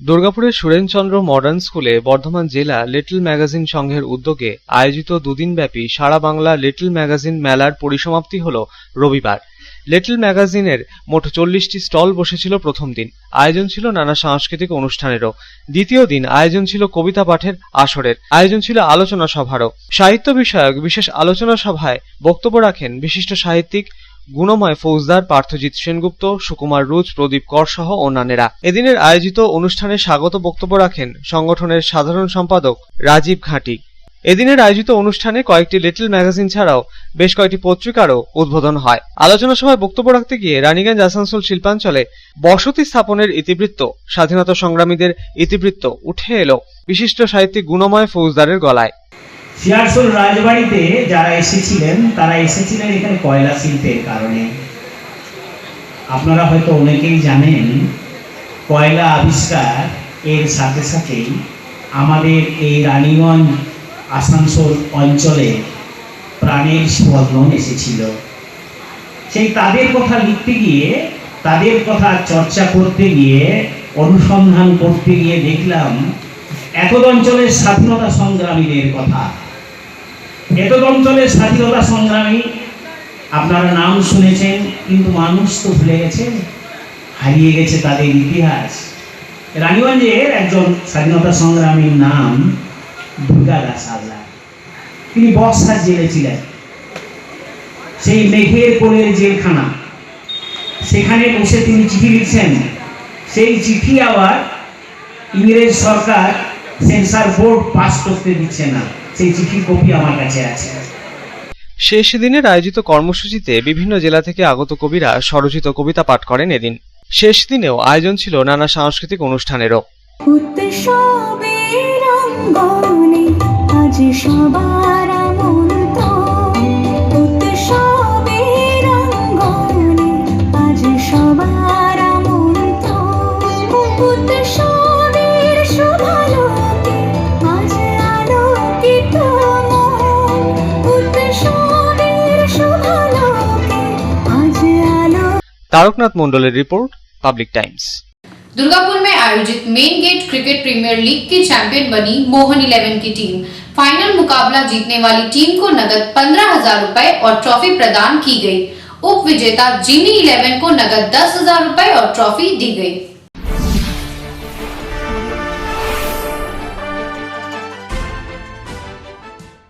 দুর্গাপুরের সুরেনচন্দ্র মডার্ন স্কুলে বর্ধমান জেলা লিটল ম্যাগাজিন সংঘের উদ্যোগে আয়োজিত দুদিনব্যাপী সারা বাংলা লিটল ম্যাগাজিন মেলার পরিসমাপ্তি হল রবিবার। লিটল ম্যাগাজিনের মোট 40টি স্টল বসেছিল প্রথম দিন। আয়োজন ছিল নানা সাংস্কৃতিক অনুষ্ঠানেরও। দ্বিতীয় দিন আয়োজন ছিল কবিতা পাঠের আসরের, আয়োজন ছিল আলোচনা সভারও। সাহিত্য বিষয়ক বিশেষ আলোচনা সভায় বক্তব্য রাখেন বিশিষ্ট সাহিত্যিক গুণময় ফৌজদার, পার্থজিৎ সেনগুপ্ত, সুকুমার রুজ, প্রদীপ কর সহ অন্যান্যরা। এদিনের আয়োজিত অনুষ্ঠানে স্বাগত বক্তব্য রাখেন সংগঠনের সাধারণ সম্পাদক রাজীব ঘাটি। এদিনের আয়োজিত অনুষ্ঠানে কয়েকটি লিটল ম্যাগাজিন ছাড়াও বেশ কয়েকটি পত্রিকারও উদ্বোধন হয়। আলোচনা সভায় বক্তব্য রাখতে গিয়ে রানীগঞ্জ আসানসোল শিল্পাঞ্চলে বসতি স্থাপনের ইতিবৃত্ত, স্বাধীনতা সংগ্রামীদের ইতিবৃত্ত উঠে এলো বিশিষ্ট সাহিত্যিক গুণময় ফৌজদারের গলায়। শিয়ারসোল রাজবাড়িতে যারা এসেছিলেন তারা এসেছিলেন এখানে কয়লা শিল্পের কারণে। আপনারা হয়তো অনেকেই জানেন কয়লা আবিষ্কার এর সাথে সাথেই আমাদের এই রানীগঞ্জ আসানসোল অঞ্চলে প্রাণের স্পন্দন এসেছিল। সেই তাদের কথা লিখতে গিয়ে, তাদের কথা চর্চা করতে গিয়ে, অনুসন্ধান করতে গিয়ে দেখলাম এতদ অঞ্চলের স্বাধীনতা সংগ্রামীদের কথা। এতদ অঞ্চলের স্বাধীনতা সংগ্রামী আপনারা নাম শুনেছেন, কিন্তু মানুষ তো ভুলে গেছে, হারিয়ে গেছে তাদের ইতিহাস। রানীগঞ্জের একজন স্বাধীনতা সংগ্রামীর নাম দুর্গাদাস হালদার। তিনি বক্সার জেলে ছিলেন। সেই মেঘের কোলের জেলখানা, সেখানে বসে তিনি চিঠি লিখছেন। সেই চিঠি আবার ইংরেজ সরকার সেন্সার বোর্ড পাস করতে দিচ্ছে না। সেই চিঠির কপি আমার কাছে আছে। শেষ দিনের আয়োজিত কর্মসূচিতে বিভিন্ন জেলা থেকে আগত কবিরা স্বরচিত কবিতা পাঠ করেন এদিন। শেষ দিনেও আয়োজন ছিল নানা সাংস্কৃতিক অনুষ্ঠানেরও। तारकनाथ मंडलेर रिपोर्ट, पब्लिक टाइम्स। दुर्गापुर में आयोजित main gate cricket premier league की चैंपियन बनी मोहन 11 की टीम। फाइनल मुकाबला जीतने वाली टीम को नगद 15,000 रुपए और ट्रॉफी प्रदान की गई। उप विजेता जिमी 11 को नगद 10,000 रुपए और ट्रॉफी दी गई।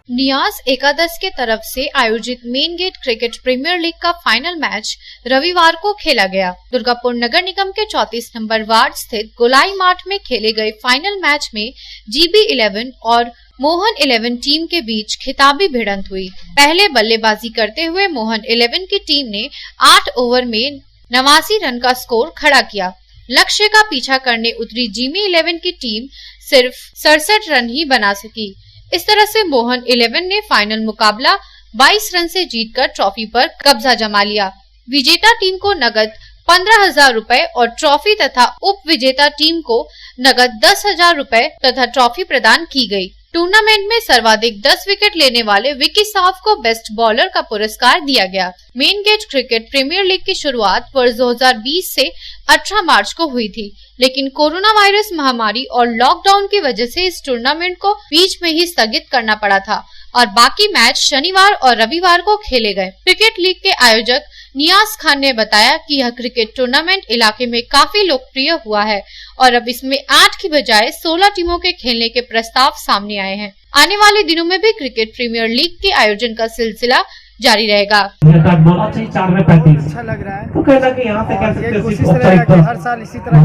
नियाज एकादश के तरफ से आयोजित main gate cricket premier league का फाइनल मैच रविवार को खेला गया। दुर्गापुर नगर निगम के 34 नंबर वार्ड स्थित गोलाई माठ में खेले गए फाइनल मैच में जीबी 11 और मोहन 11 टीम के बीच खिताबी भिड़ंत हुई। पहले बल्लेबाजी करते हुए मोहन 11 की टीम ने 8 ओवर में 89 रन का स्कोर खड़ा किया। लक्ष्य का पीछा करने उतरी जीमी 11 की टीम सिर्फ 67 रन ही बना सकी। इस तरह से मोहन 11 ने फाइनल मुकाबला 22 रन से जीतकर ट्रॉफी पर कब्जा जमा लिया। विजेता टीम को नगद 15,000 रुपए और ट्रॉफी तथा उप विजेता टीम को नगद 10,000 रुपए तथा ट्रॉफी प्रदान की गई। टूर्नामेंट में सर्वाधिक 10 विकेट लेने वाले विकी साफ को बेस्ट बॉलर का पुरस्कार दिया गया। Main gate cricket premier league की शुरुआत वर्ष 2020 से 18 मार्च को हुई थी, लेकिन कोरोना वायरस महामारी और लॉकडाउन की वजह से इस टूर्नामेंट को बीच में ही स्थगित करना पड़ा था और बाकी मैच शनिवार और रविवार को खेले गए। क्रिकेट लीग के आयोजक नियाज खान ने बताया कि यह क्रिकेट टूर्नामेंट इलाके में काफी लोकप्रिय हुआ है और अब इसमें 8 की बजाय 16 टीमों के खेलने के प्रस्ताव सामने आए हैं। आने वाले दिनों में भी क्रिकेट प्रीमियर लीग के आयोजन का सिलसिला जारी रहेगा। अच्छा लग रहा है, तो कहना कि यहाँ से कैसे कोशिश रहेगा कि हर साल इसी तरह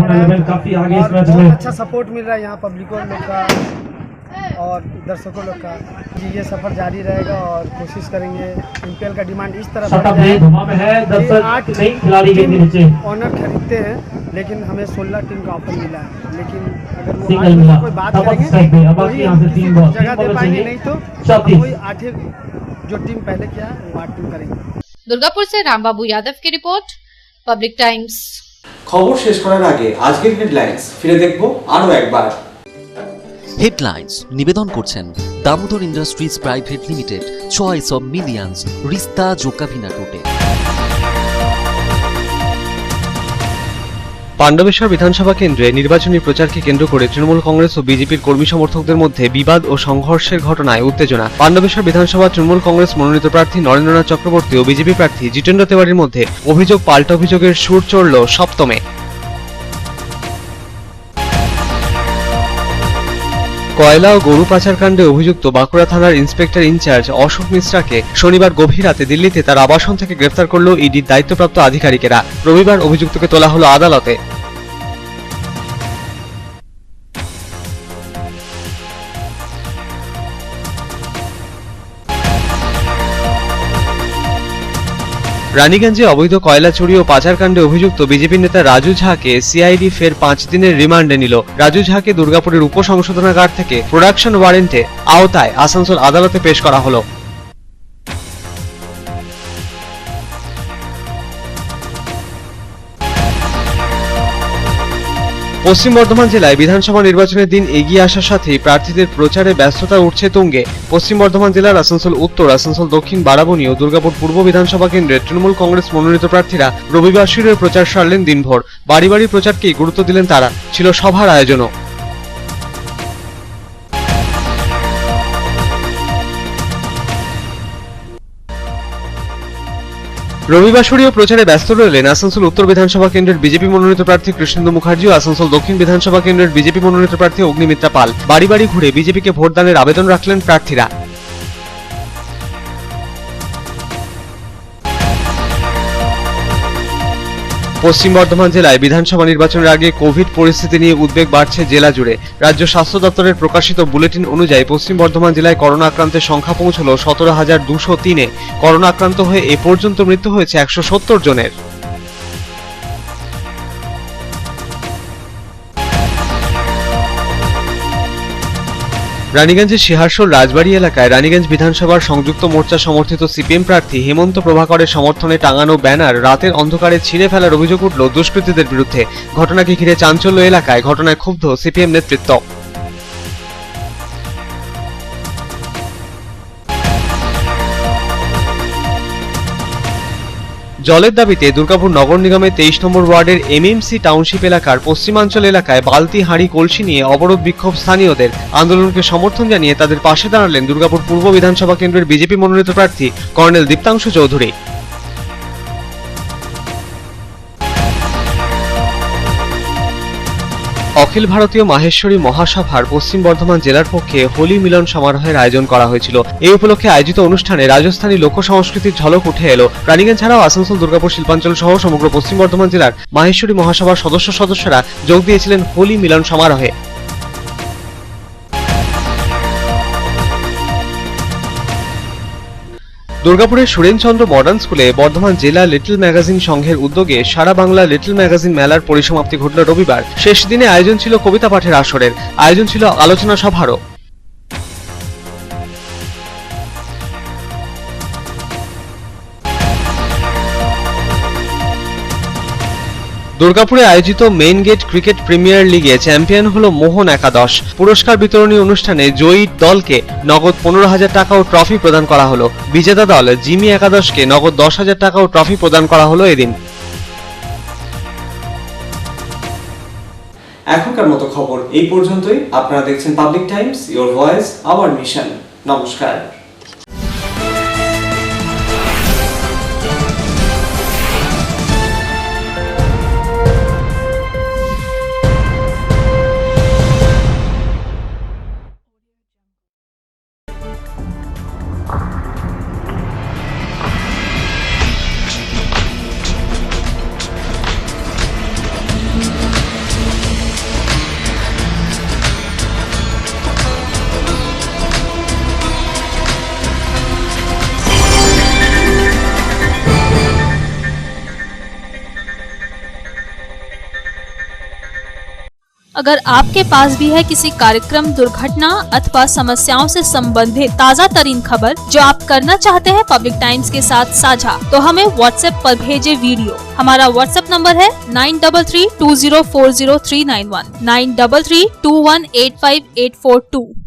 काफी आगे और बहुत अच्छा सपोर्ट मिल रहा है यहाँ पब्लिकों लोग का और दर्शकों लोग का। जी ये सफर जारी रहेगा और कोशिश करेंगे IPL का डिमांड इस तरह बढ़ जाए। 8 टीम ऑनर खरीदते हैं, लेकिन हमें 16 टीम का ऑफर मिला है, लेकिन अगर वो 8 टीम कोई बात करेंगे वही हम किसी को जगह दे पाएंगे, नहीं तो कोई 8 जो टीम पहले किया वो 8 टीम करेंगे। दुर्गापुर से रामबाबू यादव की रिपोर्ट, पब्लिक टाइम्स। খবর শেষ করার আগে আজকের হেডলাইন্স ফিরে দেখব আরো একবার। হেডলাইন্স নিবেদন করছেন Damodar industries private limited, choice of millions, রিস্তা জোকাভিনা টোটে। পাণ্ডবেশ্বর বিধানসভা কেন্দ্রে নির্বাচনী প্রচারকে কেন্দ্র করে তৃণমূল কংগ্রেস ও বিজেপির কর্মী সমর্থকদের মধ্যে বিবাদ ও সংঘর্ষের ঘটনায় উত্তেজনা। পাণ্ডবেশ্বর বিধানসভা তৃণমূল কংগ্রেস মনোনীত প্রার্থী নরেন্দ্রনাথ চক্রবর্তী ও বিজেপি প্রার্থী জিতেন্দ্র তেওয়ারির মধ্যে অভিযোগ পাল্টা অভিযোগের সুর চড়ল সপ্তমে। কয়লা ও গরু পাচার কাণ্ডে অভিযুক্ত বাঁকুড়া থানার ইন্সপেক্টর ইনচার্জ অশোক মিশ্রাকে শনিবার গভীর রাতে দিল্লিতে তার আবাসন থেকে গ্রেফতার করল ইডির দায়িত্বপ্রাপ্ত আধিকারিকেরা। রবিবার অভিযুক্তকে তোলা হলো আদালতে। রানীগঞ্জে অবৈধ কয়লা চুরি ও পাচার কাণ্ডে অভিযুক্ত বিজেপি নেতা রাজু ঝাকে সিআইডি ফের 5 দিনের রিমান্ডে নিল। রাজু ঝাকে দুর্গাপুরের উপসংশোধনাগার থেকে প্রোডাকশন ওয়ারেন্টে আওতায় আসানসোল আদালতে পেশ করা হলো। পশ্চিম বর্ধমান জেলায় বিধানসভা নির্বাচনের দিন এগিয়ে আসার সাথেই প্রার্থীদের প্রচারে ব্যস্ততা উঠছে তুঙ্গে। পশ্চিম বর্ধমান জেলার আসানসোল উত্তর, আসানসোল দক্ষিণ, বারাবণী ও দুর্গাপুর পূর্ব বিধানসভা কেন্দ্রের তৃণমূল কংগ্রেস মনোনীত প্রার্থীরা রবিবার শিবিরের প্রচার সারলেন দিনভর। বাড়ি বাড়ি প্রচারকেই গুরুত্ব দিলেন তারা। ছিল সভার আয়োজনও। রবিবাসরীয় প্রচারে ব্যস্ত রইলেন আসানসোল উত্তর বিধানসভা কেন্দ্রের বিজেপি মনোনীত প্রার্থী কৃষ্ণেন্দু মুখার্জি ও আসানসোল দক্ষিণ বিধানসভা কেন্দ্রের বিজেপি মনোনীত প্রার্থী অগ্নিমিত্রা পাল। বাড়ি বাড়ি ঘুরে বিজেপিকে ভোটদানের আবেদন রাখলেন প্রার্থীরা। পশ্চিম বর্ধমান জেলায় বিধানসভা নির্বাচনের আগে কোভিড পরিস্থিতি নিয়ে উদ্বেগ বাড়ছে জেলা জুড়ে। রাজ্য স্বাস্থ্য দপ্তরের প্রকাশিত বুলেটিন অনুযায়ী পশ্চিম বর্ধমান জেলায় করোনা আক্রান্তের সংখ্যা পৌঁছল 17,203-এ। করোনা আক্রান্ত হয়ে এ পর্যন্ত মৃত্যু হয়েছে 170 জনের। রানীগঞ্জের সিহারশোল রাজবাড়ী এলাকায় রানীগঞ্জ বিধানসভার সংযুক্ত মোর্চা সমর্থিত সিপিএম প্রার্থী হেমন্ত প্রভাকরের সমর্থনে টাঙানো ব্যানার রাতের অন্ধকারে ছিঁড়ে ফেলার অভিযোগ উঠল দুষ্কৃতীদের বিরুদ্ধে। ঘটনাকে ঘিরে চাঞ্চল্য এলাকায়, ঘটনায় ক্ষুব্ধ সিপিএম নেতৃত্ব। জলের দাবিতে দুর্গাপুর নগর নিগমের 23 নম্বর ওয়ার্ডের এমএমসি টাউনশিপ এলাকার পশ্চিমাঞ্চল এলাকায় বালতি হাঁড়ি কলসি নিয়ে অবরোধ বিক্ষোভ স্থানীয়দের। আন্দোলনকে সমর্থন জানিয়ে তাদের পাশে দাঁড়ালেন দুর্গাপুর পূর্ব বিধানসভা কেন্দ্রের বিজেপি মনোনীত প্রার্থী কর্নেল দীপ্তাংশু চৌধুরী। অখিল ভারতীয় মাহেশ্বরী মহাসভার পশ্চিম বর্ধমান জেলার পক্ষে হোলি মিলন সমারোহের আয়োজন করা হয়েছিল। এই উপলক্ষে আয়োজিত অনুষ্ঠানে রাজস্থানী লোক সংস্কৃতির ঝলক উঠে এলো। রানীগঞ্জ ছাড়াও আসানসোল, দুর্গাপুর, শিল্পাঞ্চল সহ সমগ্র পশ্চিম বর্ধমান জেলার মাহেশ্বরী মহাসভার সদস্যরা যোগ দিয়েছিলেন হোলি মিলন সমারোহে। দুর্গাপুরের সুরেনচন্দ্র মডার্ন স্কুলে বর্ধমান জেলা লিটল ম্যাগাজিন সংঘের উদ্যোগে সারা বাংলা লিটল ম্যাগাজিন মেলার পরিসমাপ্তি ঘটল রবিবার। শেষ দিনে আয়োজন ছিল কবিতা পাঠের আসরের, আয়োজন ছিল আলোচনা সভারও। দুর্গাপুরে আয়োজিত মেইন গেট ক্রিকেট প্রিমিয়ার লিগে চ্যাম্পিয়ন হলো মোহন একাদশ। পুরস্কার বিতরণী অনুষ্ঠানে জয়ী দলকে নগদ 15,000 টাকা ও ট্রফি প্রদান করা হলো। বিজেতা দল জিমি একাদশকে নগদ 10,000 টাকা ও ট্রফি প্রদান করা হলো এদিন। এখনকার মতো খবর এই পর্যন্তই। আপনারা দেখছেন public Times, your voice hour mission. নমস্কার। अगर आपके पास भी है किसी कार्यक्रम, दुर्घटना अथवा समस्याओं से संबंधित ताज़ा तरीन खबर जो आप करना चाहते हैं पब्लिक टाइम्स के साथ साझा, तो हमें व्हाट्सएप पर भेजे वीडियो। हमारा व्हाट्सएप नंबर है 9332040391 9332185842।